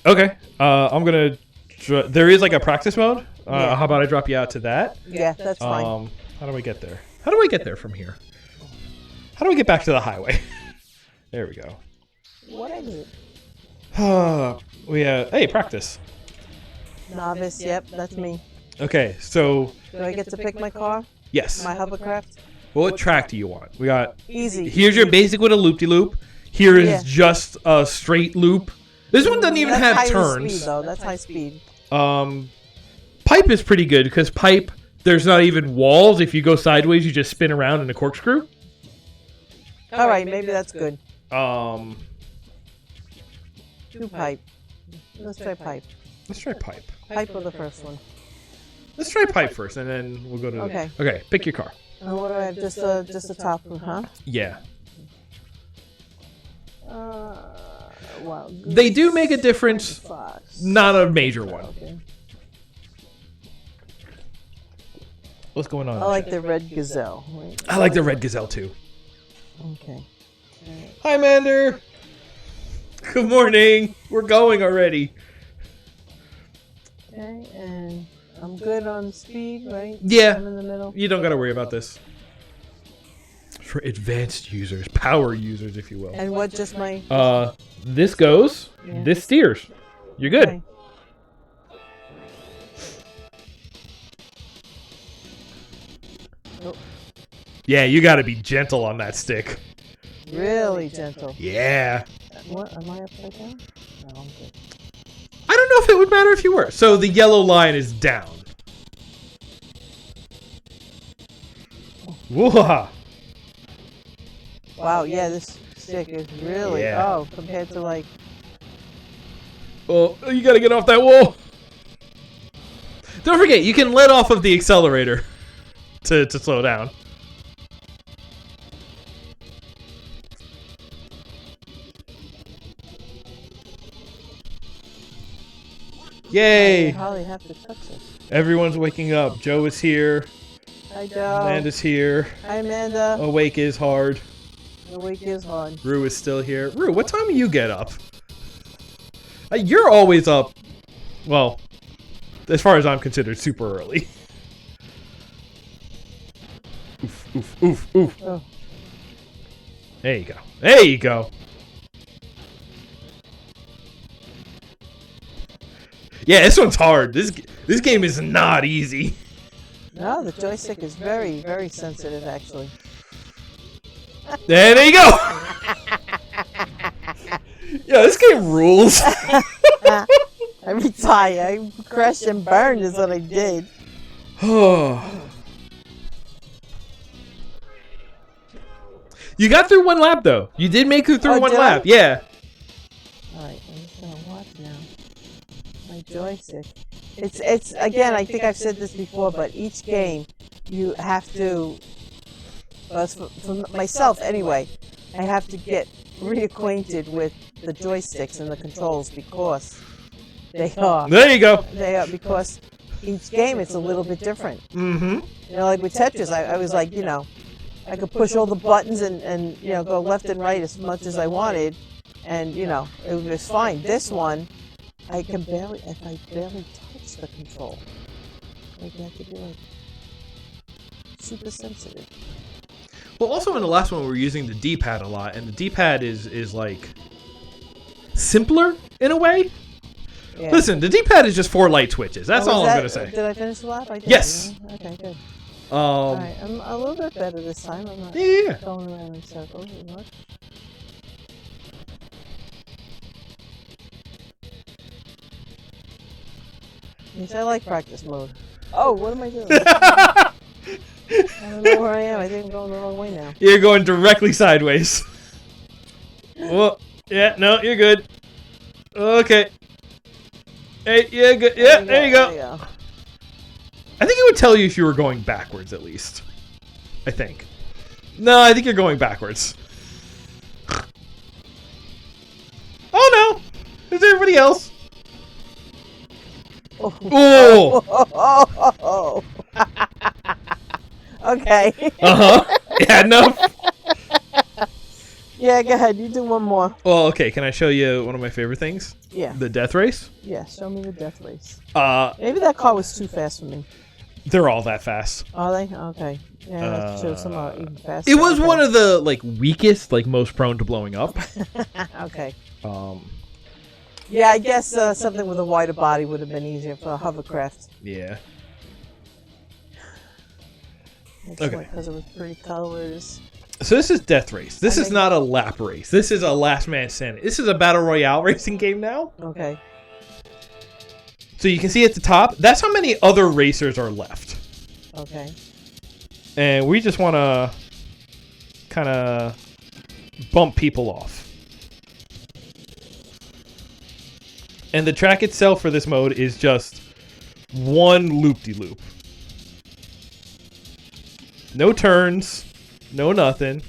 A: Okay. I'm gonna. There is like a practice mode. How about I drop you out to that?
B: Yeah, that's fine.
A: How do we get there? How do I get there from here? How do we get back to the highway? There we go.
B: What is it?
A: Hey, practice.
B: Novice, yep, that's me.
A: Okay, so...
B: Do I get to pick my car?
A: Yes.
B: My hovercraft?
A: What track do you want? We got...
B: Easy.
A: Here's your basic with a loop-de-loop. Here is just a straight loop. This one doesn't even have turns.
B: Speed, though. That's high speed.
A: Pipe is pretty good, because pipe, there's not even walls. If you go sideways, you just spin around in a corkscrew.
B: All right, maybe that's good.
A: Do
B: pipe. Let's try pipe.
A: Let's try pipe.
B: Pipe or the first one?
A: Let's try pipe first, and then we'll go to...
B: Okay.
A: Okay, pick your car.
B: What do I have? Just a top, huh?
A: Yeah.
B: Wow.
A: They do make a difference. Not a major one.
B: Okay.
A: What's going on?
B: I like the red gazelle. Right?
A: I like the red gazelle too.
B: Okay. Right.
A: Hi, Mander. Good morning. We're going already.
B: Okay, and I'm good on speed, right?
A: Yeah.
B: I'm in the middle.
A: You don't got to worry about this. For advanced users, power users, if you will.
B: And what just my...
A: This goes. Yeah. This steers. You're good.
B: Okay.
A: Yeah, you got to be gentle on that stick.
B: Really gentle.
A: Yeah.
B: What? Am I upside down? No, I'm good.
A: I don't know if it would matter if you were. So the yellow line is down. Whoa.
B: Wow, yeah, this stick is really...
A: Yeah.
B: Oh, compared to like...
A: Oh, you got to get off that wall. Don't forget, you can let off of the accelerator to slow down. Yay!
B: I hardly have to touch it.
A: Everyone's waking up. Joe is here.
B: Hi, Joe.
A: Amanda's here.
B: Hi, Amanda.
A: Awake is hard.
B: Awake is hard.
A: Rue is still here. Rue, what time do you get up? You're always up. Well, as far as I'm considered, super early. Oof, oof, oof, oof.
B: Oh.
A: There you go. There you go. Yeah, this one's hard. This game is not easy.
B: No, the joystick is very, very sensitive, actually.
A: There you go. Yeah, this game rules.
B: I retire. I crashed and burned is what I did.
A: You got through one lap, though. You did make it through one lap. Yeah.
B: All right, I'm just going to watch now. My joystick. It's again, I think I've said this before, but each game you have to, for myself anyway, I have to get reacquainted with the joysticks and the controls because they are.
A: There you go.
B: They are, because each game it's a little bit different.
A: Mm-hmm.
B: You know, like with Tetris, I was like, you know, I could push all the buttons and go left and right as much as I wanted, and it was fine. This one, I barely touch the control. Like I have to be like super sensitive.
A: Well, also in the last one, we were using the D-pad a lot, and the D-pad is like simpler in a way. Yeah. Listen, the D-pad is just 4 light switches. That's all I'm going to say.
B: Did I finish the lap? I did.
A: Yes.
B: Yeah? Okay, good. All right, I'm a little bit better this time. I'm not going around in circles as much. Yes, I like practice mode. Oh, what am I doing? I don't know where I am. I think I'm going the wrong way now.
A: You're going directly sideways. Well, yeah, no, you're good. Okay. Hey, yeah, good. Yeah, there you go. I think it would tell you if you were going backwards, at least. I think. No, I think you're going backwards. Oh, no. There's everybody else.
B: Oh. Okay.
A: Yeah, enough.
B: Yeah, go ahead. You do one more.
A: Well, okay. Can I show you one of my favorite things?
B: Yeah.
A: The death race?
B: Yeah, show me the death race. Maybe that car was too fast for me.
A: They're all that fast.
B: Are they? Okay. Yeah, I have to show some even faster.
A: It was one of the weakest, most prone to blowing up.
B: Okay. Yeah, I guess something with a wider body would have been easier for a hovercraft.
A: Yeah.
B: Okay. Because it was pretty colors.
A: So this is Death Race. This is not a lap race. This is a last man standing. This is a battle royale racing game now.
B: Okay.
A: So you can see at the top, that's how many other racers are left.
B: Okay.
A: And we just want to kind of bump people off. And the track itself for this mode is just one loop-de-loop. No turns, no nothing.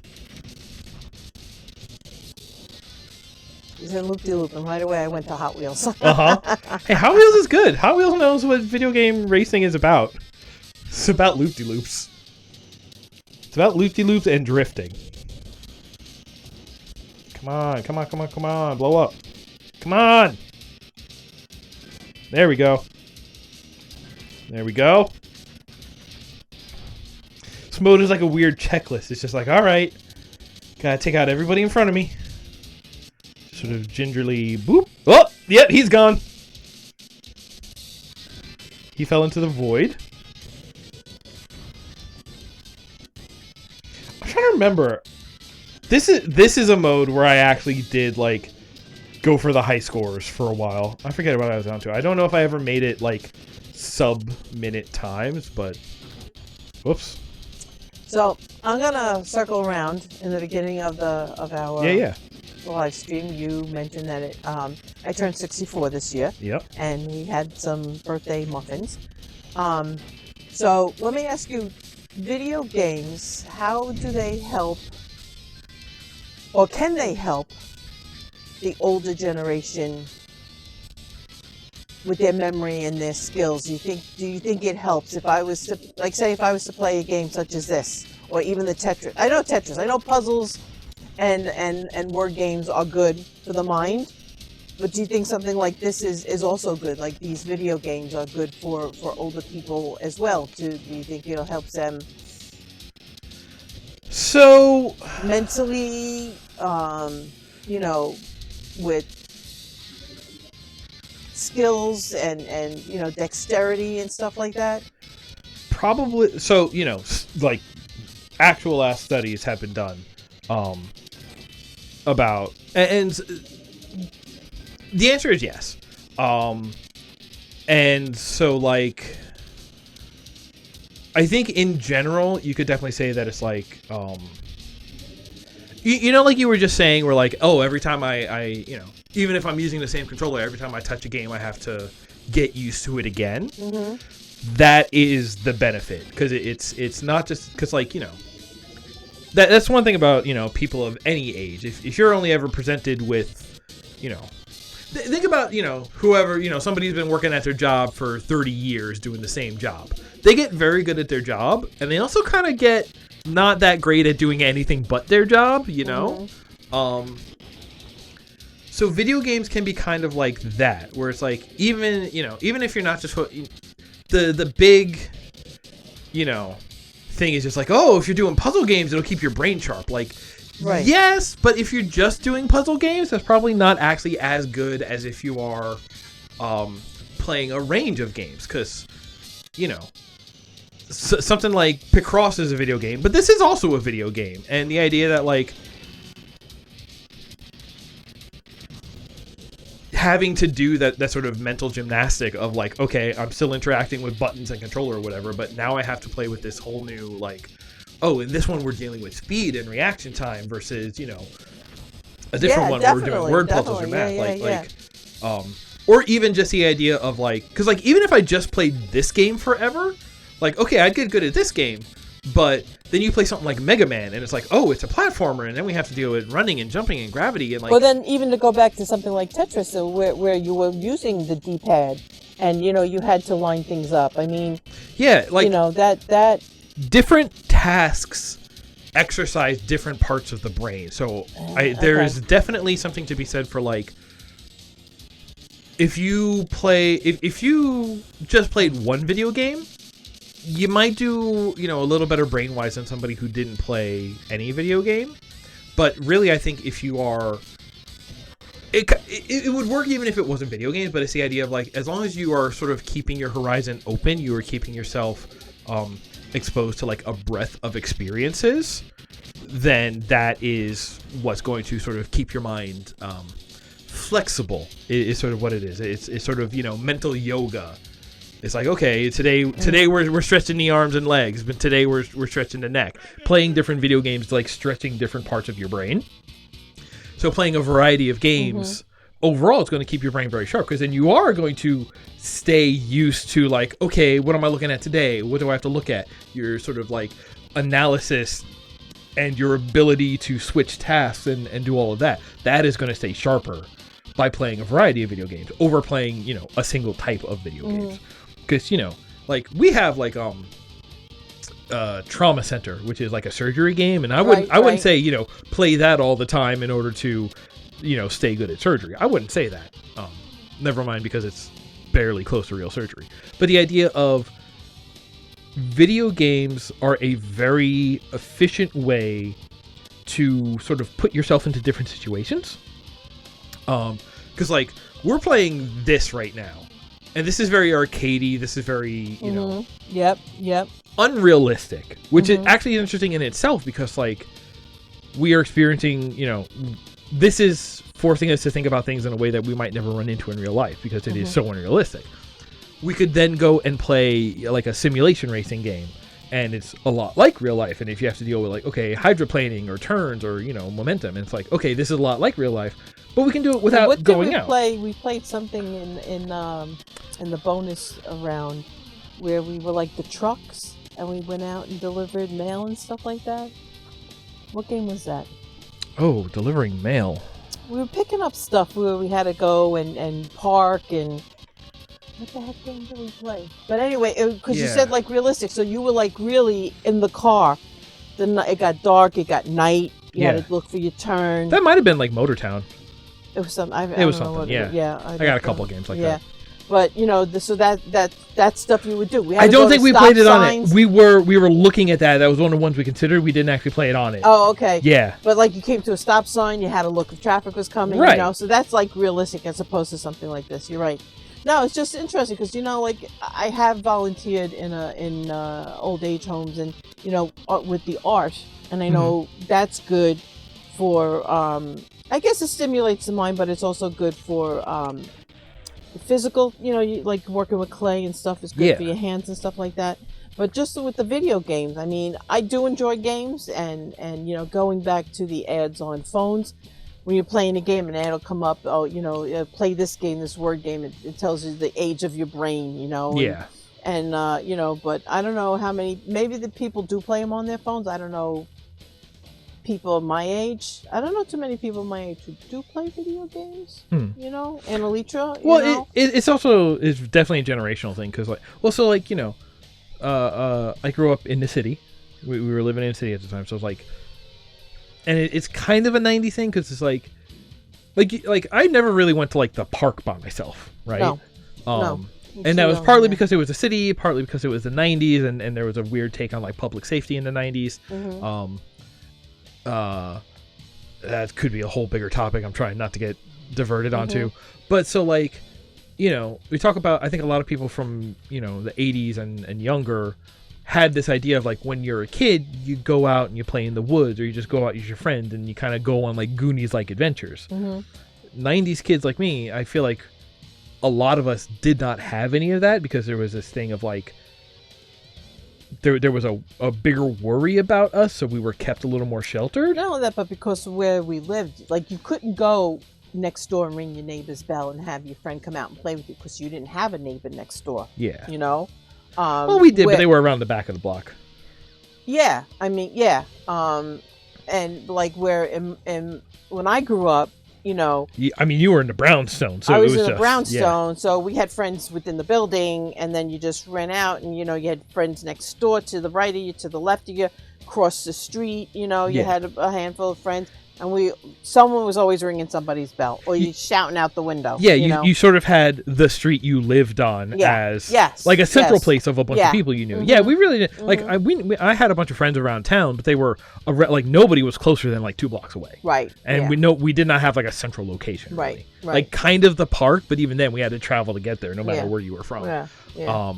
B: You said loop-de-loop, and right away I went to Hot Wheels.
A: Hey, Hot Wheels is good. Hot Wheels knows what video game racing is about. It's about loop-de-loops. It's about loop-de-loops and drifting. Come on, come on, come on, come on. Blow up. Come on. There we go. There we go. This mode is like a weird checklist. It's just like, all right, gotta take out everybody in front of me. Sort of gingerly, boop. Oh, yep, he's gone. He fell into the void. I'm trying to remember. This is a mode where I actually did go for the high scores for a while. I forget what I was down to. I don't know if I ever made it sub-minute times, but whoops.
B: So I'm gonna circle around in the beginning of our live stream. You mentioned that I turned 64 this year.
A: Yep.
B: And we had some birthday muffins. So let me ask you, video games, how do they help, or can they help the older generation with their memory and their skills? Do you think it helps if I was to, say if I was to play a game such as this, or even the Tetris? I know puzzles and word games are good for the mind, but do you think something like this is also good? Like these video games are good for older people as well? Do you think it helps them
A: so
B: mentally, with skills and dexterity and stuff like that?
A: Probably. So, actual ass studies have been done about, and the answer is yes. And so I think in general you could definitely say that it's like you were just saying, where every time I even if I'm using the same controller, every time I touch a game I have to get used to it again.
B: Mm-hmm.
A: That is the benefit, because it's not just because that's one thing about people of any age. If you're only ever presented with think about whoever somebody's been working at their job for 30 years doing the same job. They get very good at their job, and they also kind of get not that great at doing anything but their job, you know? So video games can be kind of like that, where it's like, even if you're not just the big, thing is just like, oh, if you're doing puzzle games, it'll keep your brain sharp. Like, right. Yes, but if you're just doing puzzle games, that's probably not actually as good as if you are playing a range of games, because, something like Picross is a video game, but this is also a video game, and the idea that, like, having to do that sort of mental gymnastic of, like, okay, I'm still interacting with buttons and controller or whatever, but now I have to play with this whole new, like, oh, in this one we're dealing with speed and reaction time versus, a different one where we're doing word puzzles or math. Or even just the idea of, like, because, like, even if I just played this game forever, like, okay, I'd get good at this game, but then you play something like Mega Man, and it's like, oh, it's a platformer, and then we have to deal with running and jumping and gravity, and, like...
B: Well, then, even to go back to something like Tetris, where you were using the D-pad, and, you had to line things up. I mean...
A: Yeah, like...
B: that...
A: Different tasks exercise different parts of the brain. So, there is definitely something to be said for, like... If you just played one video game, you might do, a little better brain-wise than somebody who didn't play any video game. But really, I think if you are... It would work even if it wasn't video games, but it's the idea of, like, as long as you are sort of keeping your horizon open, you are keeping yourself exposed to, like, a breadth of experiences, then that is what's going to sort of keep your mind flexible, is sort of what it is. It's sort of, mental yoga. It's like, okay, today we're stretching the arms and legs, but today we're stretching the neck. Playing different video games, like, stretching different parts of your brain. So playing a variety of games, overall, it's going to keep your brain very sharp, because then you are going to stay used to, like, okay, what am I looking at today? What do I have to look at? Your sort of, like, analysis and your ability to switch tasks and do all of that. That is going to stay sharper by playing a variety of video games over playing, a single type of video games. Because, like, we have, like, Trauma Center, which is like a surgery game, and I wouldn't say, play that all the time in order to, stay good at surgery. I wouldn't say that. Never mind, because it's barely close to real surgery. But the idea of video games are a very efficient way to sort of put yourself into different situations. Because, like, we're playing this right now, and this is very arcadey. This is very,
B: Yep.
A: unrealistic, which is actually interesting in itself, because, like, we are experiencing, this is forcing us to think about things in a way that we might never run into in real life, because it is so unrealistic. We could then go and play, like, a simulation racing game, and it's a lot like real life. And if you have to deal with, like, okay, hydroplaning or turns or, momentum, and it's like, okay, this is a lot like real life, but we can do it without going out.
B: We played something in the bonus round where we were like the trucks, and we went out and delivered mail and stuff like that. What game was that?
A: Oh, delivering mail.
B: We were picking up stuff where we had to go and park, and what the heck game did we play? But anyway, because you said, like, realistic, so you were, like, really in the car. It got dark, it got night, you had to look for your turn.
A: That might have been like Motortown.
B: It was something.
A: I got a couple of games like that.
B: But so that stuff you would do.
A: I don't think we played it on it. We were looking at that. That was one of the ones we considered. We didn't actually play it on it.
B: Oh, okay.
A: Yeah.
B: But, like, you came to a stop sign, you had to look if traffic was coming.
A: Right.
B: So that's, like, realistic as opposed to something like this. You're right. No, it's just interesting because, like, I have volunteered in old age homes, and, with the art, and I know that's good for I guess it stimulates the mind, but it's also good for physical, you like working with clay and stuff is good for your hands and stuff like that. But just with the video games, I mean, I do enjoy games, and going back to the ads on phones, when you're playing a game, an ad will come up, play this game, this word game, it tells you the age of your brain, and but I don't know how many, maybe the people do play them on their phones. I don't know. People my age, I don't know too many people my age who do play video games. And Alitra.
A: It's also, it's definitely a generational thing, because, like, I grew up in the city, We were living in a city at the time, so it's like, and it's kind of a 90s thing because it's like I never really went to like the park by myself, right?
B: No. No.
A: And that was partly because it was a city, partly because it was the 90s, and there was a weird take on like public safety in the 90s. That could be a whole bigger topic. I'm trying not to get diverted onto, but so like, you know, we talk about, I think a lot of people from, you know, the 80s and younger had this idea of like when you're a kid, you go out and you play in the woods, or you just go out with your friend and you kind of go on like Goonies like adventures. 90s kids like me, I feel like a lot of us did not have any of that because there was this thing of like there was a bigger worry about us, so we were kept a little more sheltered.
B: Not only that, but because of where we lived, like you couldn't go next door and ring your neighbor's bell and have your friend come out and play with you because you didn't have a neighbor next door.
A: Yeah.
B: You know?
A: Well, we did, but they were around the back of the block.
B: Yeah. I mean, yeah. And like when I grew up, you know,
A: I mean, you were in the brownstone, so
B: I was
A: it was
B: in the brownstone,
A: yeah.
B: So we had friends within the building, and then you just ran out, and you know, you had friends next door, to the right of you, to the left of you, across the street. You know, you had a handful of friends, and someone was always ringing somebody's bell, or you shouting out the window.
A: Yeah,
B: you
A: you sort of had the street you lived on as like a central place of a bunch of people you knew. Yeah, we really did. Like I had a bunch of friends around town, but they were like nobody was closer than like 2 blocks away.
B: Right.
A: And we did not have like a central location.
B: Right.
A: Really.
B: Right.
A: Like kind of the park, but even then we had to travel to get there, no matter where you were from.
B: Yeah. Yeah.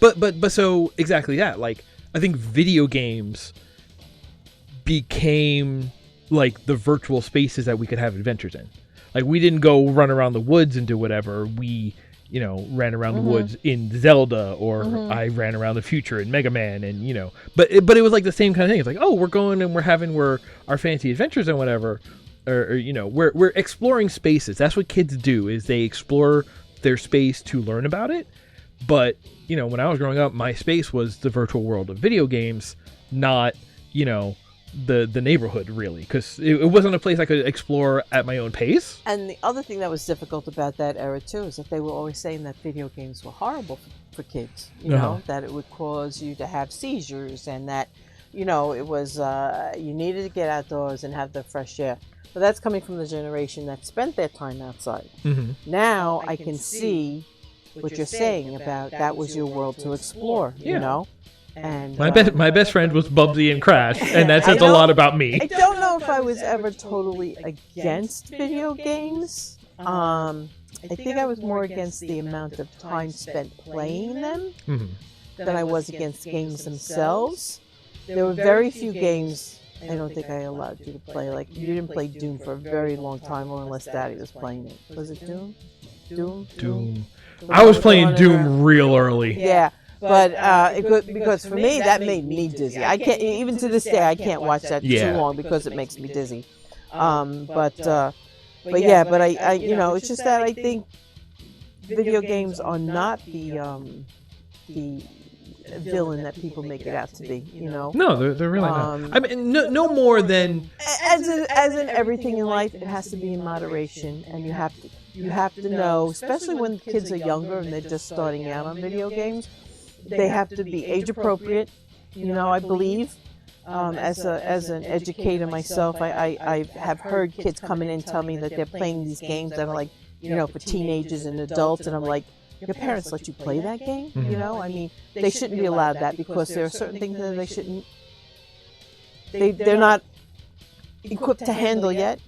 A: But so exactly that. Like I think video games became like the virtual spaces that we could have adventures in. Like we didn't go run around the woods and do whatever. We, you know, ran around the woods in Zelda, or I ran around the future in Mega Man, and you know, but it was like the same kind of thing. It's like, oh, we're going and we're having our fancy adventures and whatever, or you know, we're exploring spaces. That's what kids do, is they explore their space to learn about it. But you know, when I was growing up, my space was the virtual world of video games, not, you know, the neighborhood, really, because it wasn't a place I could explore at my own pace.
B: And the other thing that was difficult about that era too is that they were always saying that video games were horrible for kids, you know, that it would cause you to have seizures, and that, you know, it was you needed to get outdoors and have the fresh air. But that's coming from the generation that spent their time outside. Now I can see what you're saying about that was your world to explore, you know. And
A: my best friend was Bubsy and Crash, and that says a lot about me.
B: I don't know if I was ever totally against video games. I think I was more against the amount of time spent playing them than I was against games themselves. There were very few games I don't think I allowed you to play. Like, you didn't play Doom for a very long time, or unless Daddy was playing it. Was it Doom? Doom.
A: I was playing Doom real early.
B: Yeah. But because for me, that made me dizzy. I can't, even to this day, I can't watch that too long because it makes me dizzy. But I you know, it's just that I think video games are not the villain that people make it out to be. You know?
A: No, they're really not. I mean, no more than
B: as in everything in life, it has to be in moderation, and you have to know, especially when kids are younger and they're just starting out on video games. They have to be age appropriate, you know, I believe. As an educator myself, I have heard kids coming in and tell me that they're playing these games that are like, you know, for teenagers and adults, and I'm like, your parents let you play that game? You know, I mean, they shouldn't be allowed that, because there are certain things that they shouldn't, they're not equipped to handle yet,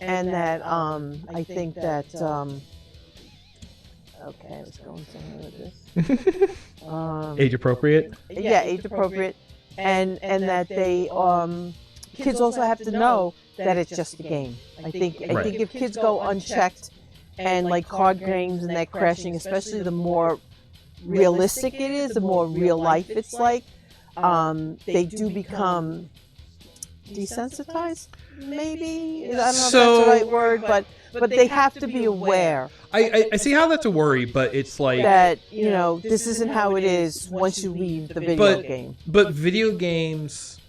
B: and that I think that okay, I was going somewhere with this.
A: Age appropriate.
B: Yeah, age appropriate, and that they kids also have to know that it's just a game. I think if kids go unchecked, and like card games and that crashing, especially the more realistic it is, the more real life it's like, they do become desensitized. Maybe, I don't know if that's the right word, but they have to be aware.
A: I see how that's a worry, but it's like
B: that, you know, this isn't how it is once you leave the video game.
A: But video games,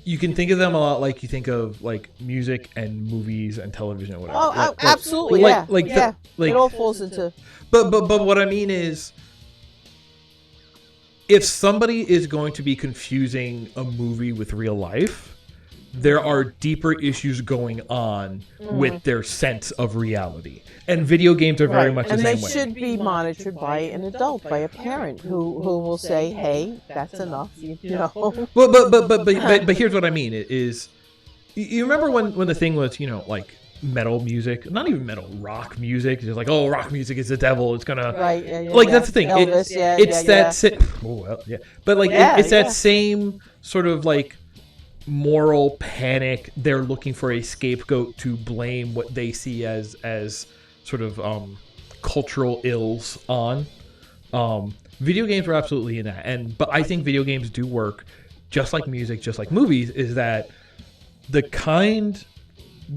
A: you can think of them a lot like you think of like music and movies and television or whatever.
B: Oh, absolutely,
A: like,
B: it all falls into.
A: But what I mean is, if somebody is going to be confusing a movie with real life, there are deeper issues going on with their sense of reality. And video games are very much the same way.
B: And they should be monitored by an adult, by a parent who will say, hey, that's enough, you know.
A: But here's what I mean is, you remember when the thing was, you know, like metal music, not even metal, rock music, it's like, oh, rock music is the devil, it's gonna that's the thing.
B: Elvis,
A: but like it's that same sort of like moral panic. They're looking for a scapegoat to blame what they see as sort of cultural ills on. Video games are absolutely in that, but I think video games do work just like music, just like movies, is that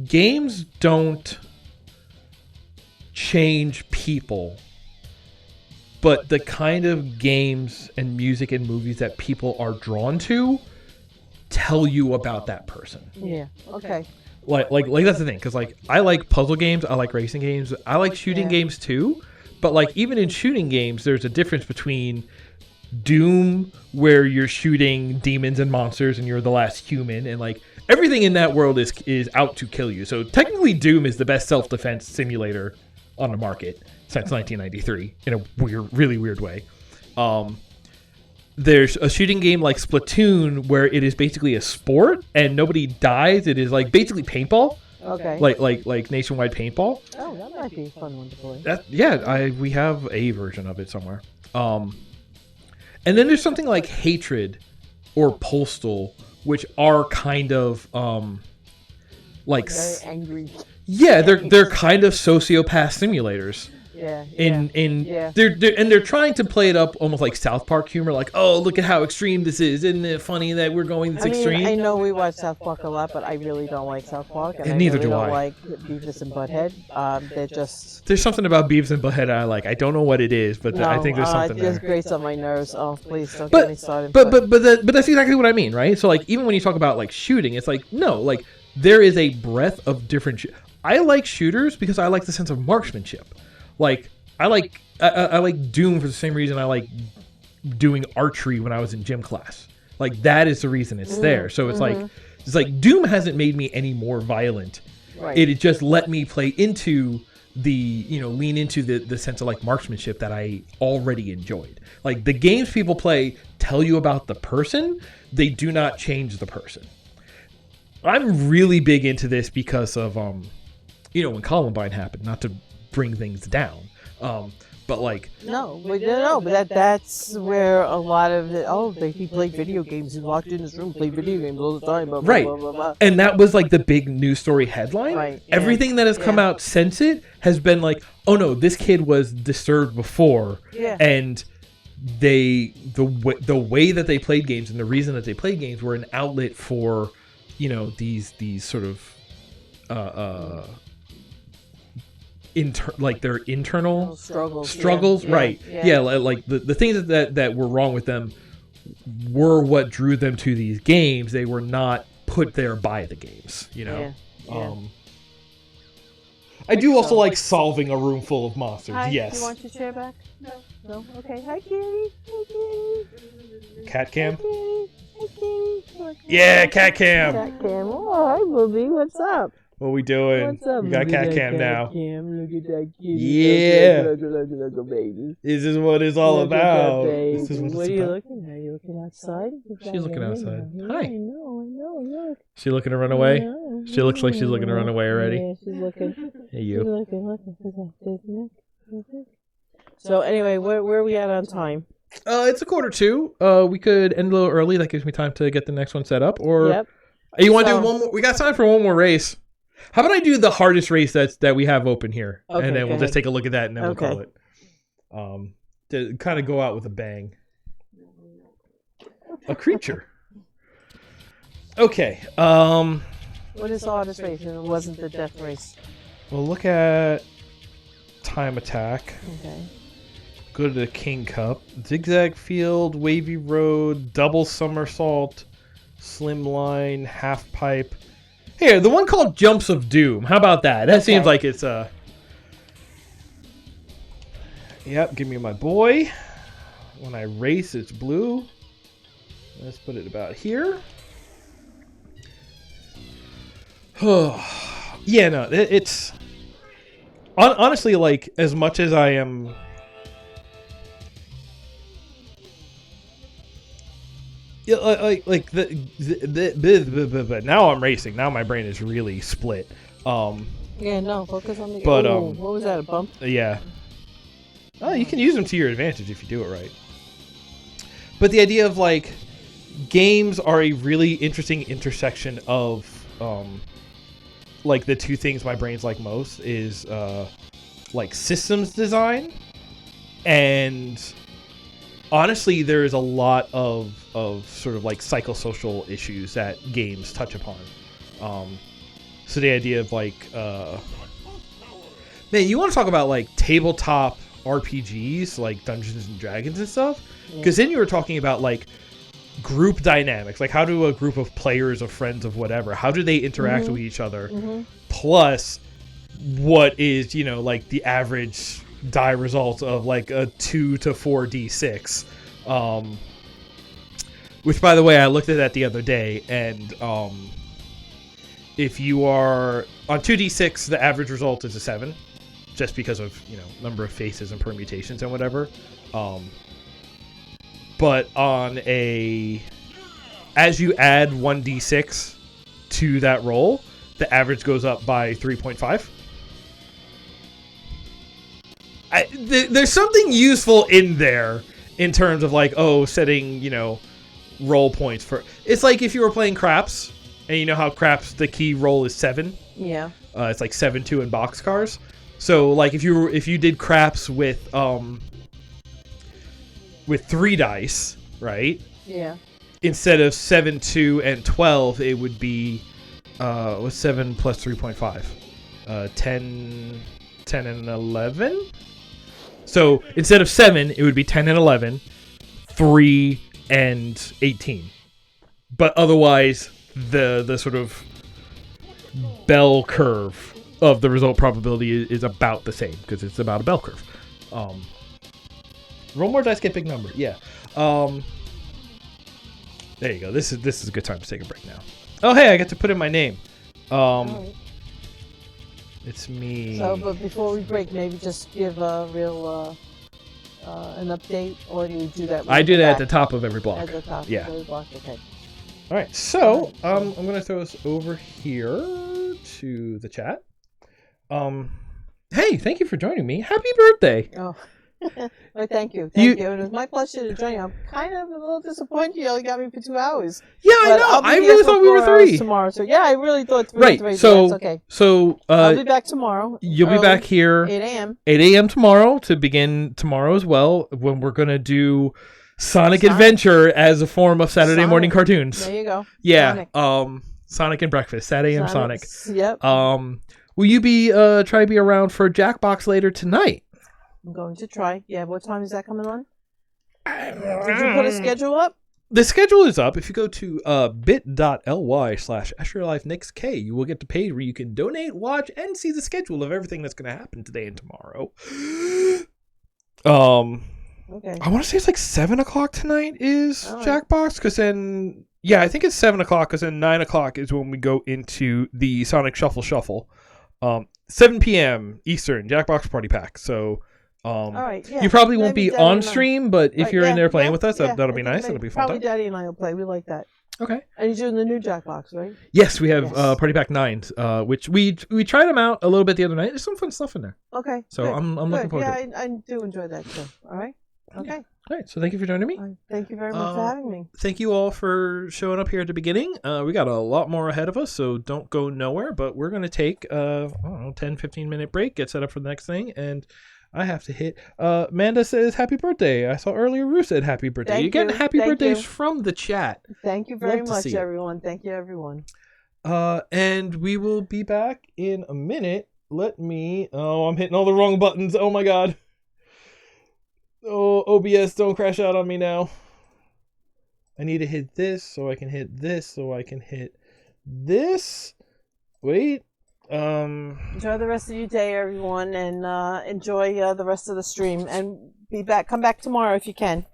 A: games don't change people, but the kind of games and music and movies that people are drawn to tell you about that person.
B: Yeah. Okay.
A: Like that's the thing, because like I like puzzle games, I like racing games, I like shooting games too. But like even in shooting games, there's a difference between Doom, where you're shooting demons and monsters and you're the last human, and like everything in that world is out to kill you. So technically, Doom is the best self-defense simulator on the market since 1993 in a really weird way. There's a shooting game like Splatoon where it is basically a sport and nobody dies. It is like basically paintball.
B: Okay.
A: Like nationwide paintball.
B: Oh, that might be a fun one to play.
A: We have a version of it somewhere. And then there's something like Hatred or Postal, which are kind of like
B: very angry.
A: Yeah, they're kind of sociopath simulators. They're trying to play it up almost like South Park humor, like, oh, look at how extreme this is. Isn't it funny that we're going this extreme?
B: I know we watch South Park a lot, but I really don't like South Park, and
A: neither
B: I really
A: do
B: don't
A: I.
B: like Beavis and Butthead. They're just...
A: There's something about Beavis and Butthead I like. I don't know what it is, but I think there's something
B: it
A: there.
B: just grates on my nerves. Oh, please don't get me started.
A: But that's exactly what I mean, right? So like even when you talk about like shooting, it's like no, like there is a breadth of different. I like shooters because I like the sense of marksmanship. Like I like Doom for the same reason I like doing archery when I was in gym class. Like that is the reason it's there. So it's like Doom hasn't made me any more violent.
B: Right.
A: It just let me play into lean into the sense of like marksmanship that I already enjoyed. Like the games people play tell you about the person, they do not change the person. I'm really big into this because of when Columbine happened, not to bring things down. But like
B: but that's where a lot of he played video games. He locked in his room, played video games all the time. Blah,
A: right,
B: blah, blah, blah, blah.
A: And that was like the big news story headline.
B: Right.
A: Everything that has come out since it has been like, oh no, this kid was disturbed before, and the way that they played games and the reason that they played games were an outlet for, these sort of their internal struggles, right? Like the things that were wrong with them were what drew them to these games. They were not put there by the games, I do also like solving a room full of monsters.
B: Hi,
A: yes.
B: Do you want your chair back? No. Okay. Hi, Kitty.
A: Cat cam.
B: Hi, Kitty.
A: Yeah, cat cam.
B: Cat cam. Oh, hi, Booby. What's up?
A: What we doing?
B: What's up?
A: We got cat cam now.
B: Look at that kitty.
A: Yeah.
B: Look, baby.
A: This is what it's all about.
B: This is what are you looking at? Are you looking outside?
A: She's looking outside. Hi.
B: I know. Look.
A: She looking to run away?
B: No,
A: She looks like she's looking to run away already.
B: Yeah, she's looking.
A: Hey, you.
B: She's looking. So anyway, where are we at on time?
A: It's 1:45. We could end a little early. That gives me time to get the next one set up. Or you want to do one more? We got time for one more race. How about I do the hardest race that we have open here, and then we'll just take a look at that, and then we'll call it. To kind of go out with a bang. A creature. Okay.
B: What is the hardest race? It wasn't the death race.
A: We'll look at time attack.
B: Okay.
A: Go to the King Cup. Zigzag field, wavy road, double somersault, slim line, half pipe. Here, the one called Jumps of Doom. How about that? That seems like it's Yep, give me my boy. when I race, it's blue. Let's put it about here. Yeah, no, it's honestly, like, as much as I am. Yeah, like the now I'm racing. Now my brain is really split.
B: Yeah, no, focus on the.
A: But
B: what was that? A bump?
A: Yeah. Oh, you can use them to your advantage if you do it right. But the idea of, like, games are a really interesting intersection of like the two things my brain's like most is like systems design, and honestly there's a lot of sort of like psychosocial issues that games touch upon. So the idea of, like, man, you want to talk about, like, tabletop RPGs like Dungeons and Dragons and stuff, because then you were talking about, like, group dynamics, like how do a group of players, of friends, of whatever, how do they interact with each other, plus what is, you know, like the average die result of like a 2 to 4d6, which, by the way, I looked at that the other day, and if you are on 2d6, the average result is a 7, just because of, you know, number of faces and permutations and whatever. But on as you add 1d6 to that roll, the average goes up by 3.5. There's something useful in there in terms of, like, setting, you know, roll points for. It's like if you were playing craps, and you know how craps, the key roll is 7.
B: Yeah.
A: It's like 7-2 in boxcars. So, like, if you did craps with 3 dice, right?
B: Yeah.
A: Instead of 7, 2, and 12, it would be what's 7 plus 3.5? 10 and 11. So instead of 7, it would be 10 and 11, 3 and 18. But otherwise, the sort of bell curve of the result probability is about the same, because it's about a bell curve. Roll more dice, get big number. Yeah. There you go. This is a good time to take a break now. Oh, hey, I get to put in my name.
B: Right.
A: It's me.
B: So, but before we break, maybe just give a real an update, or do you do that?
A: I do that at the top of every block.
B: At the top of every block, okay.
A: All right, so I'm going to throw us over here to the chat. Hey, thank you for joining me. Happy birthday.
B: Oh. Well, thank you. Thank you. And it was my pleasure to join you. I'm kind of a little disappointed you only got me for 2 hours.
A: Yeah, I know. I really thought we were 3
B: tomorrow. So yeah, I really thought 3
A: right.
B: 3.
A: So
B: that's okay.
A: So
B: I'll be back tomorrow.
A: You'll be back here
B: 8 a.m.
A: 8 a.m. tomorrow to begin tomorrow as well, when we're gonna do Sonic Adventure as a form of Saturday morning cartoons.
B: There you go.
A: Yeah. Sonic and breakfast. Saturday AM Sonic.
B: Yep.
A: Will you be try to be around for Jackbox later tonight?
B: I'm going to try. Yeah, what time is that coming on? Did you put a schedule up?
A: The schedule is up. If you go to bit.ly/AstroLifeNixK, you will get the page where you can donate, watch, and see the schedule of everything that's going to happen today and tomorrow.
B: Okay.
A: I want to say it's like 7 o'clock tonight is Jackbox, because then, yeah, I think it's 7 o'clock, because then 9 o'clock is when we go into the Sonic Shuffle. 7 p.m. Eastern, Jackbox Party Pack. So,
B: all right, yeah.
A: You probably won't be on stream, but if you're in there playing with us, that'll be nice. That'll be fun.
B: Probably Daddy and I will play. We like that.
A: Okay.
B: And you're doing the new Jackbox, right?
A: Yes, we have Party Pack 9s, which we tried them out a little bit the other night. There's some fun stuff in there.
B: Okay.
A: So good. I'm looking forward to it.
B: Yeah, I do enjoy that too. All right. Okay.
A: All right. So thank you for joining me.
B: Thank you very much for having me.
A: Thank you all for showing up here at the beginning. We got a lot more ahead of us, so don't go nowhere. But we're going to take I don't know, 10, 15-minute break, get set up for the next thing, and I have to hit. Amanda says happy birthday. I saw earlier Rue said happy birthday. You're getting happy birthdays from the chat.
B: Thank you very much, everyone. Thank you, everyone.
A: And we will be back in a minute. Let me. Oh, I'm hitting all the wrong buttons. Oh my god. Oh, OBS, don't crash out on me now. I need to hit this so I can hit this so I can hit this. Wait.
B: Enjoy the rest of your day, everyone, and enjoy the rest of the stream. And come back tomorrow if you can.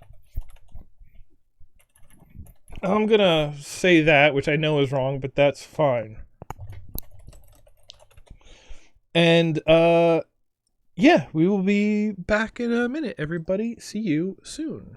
A: I'm gonna say that, which I know is wrong, but that's fine. And yeah, we will be back in a minute, everybody. See you soon.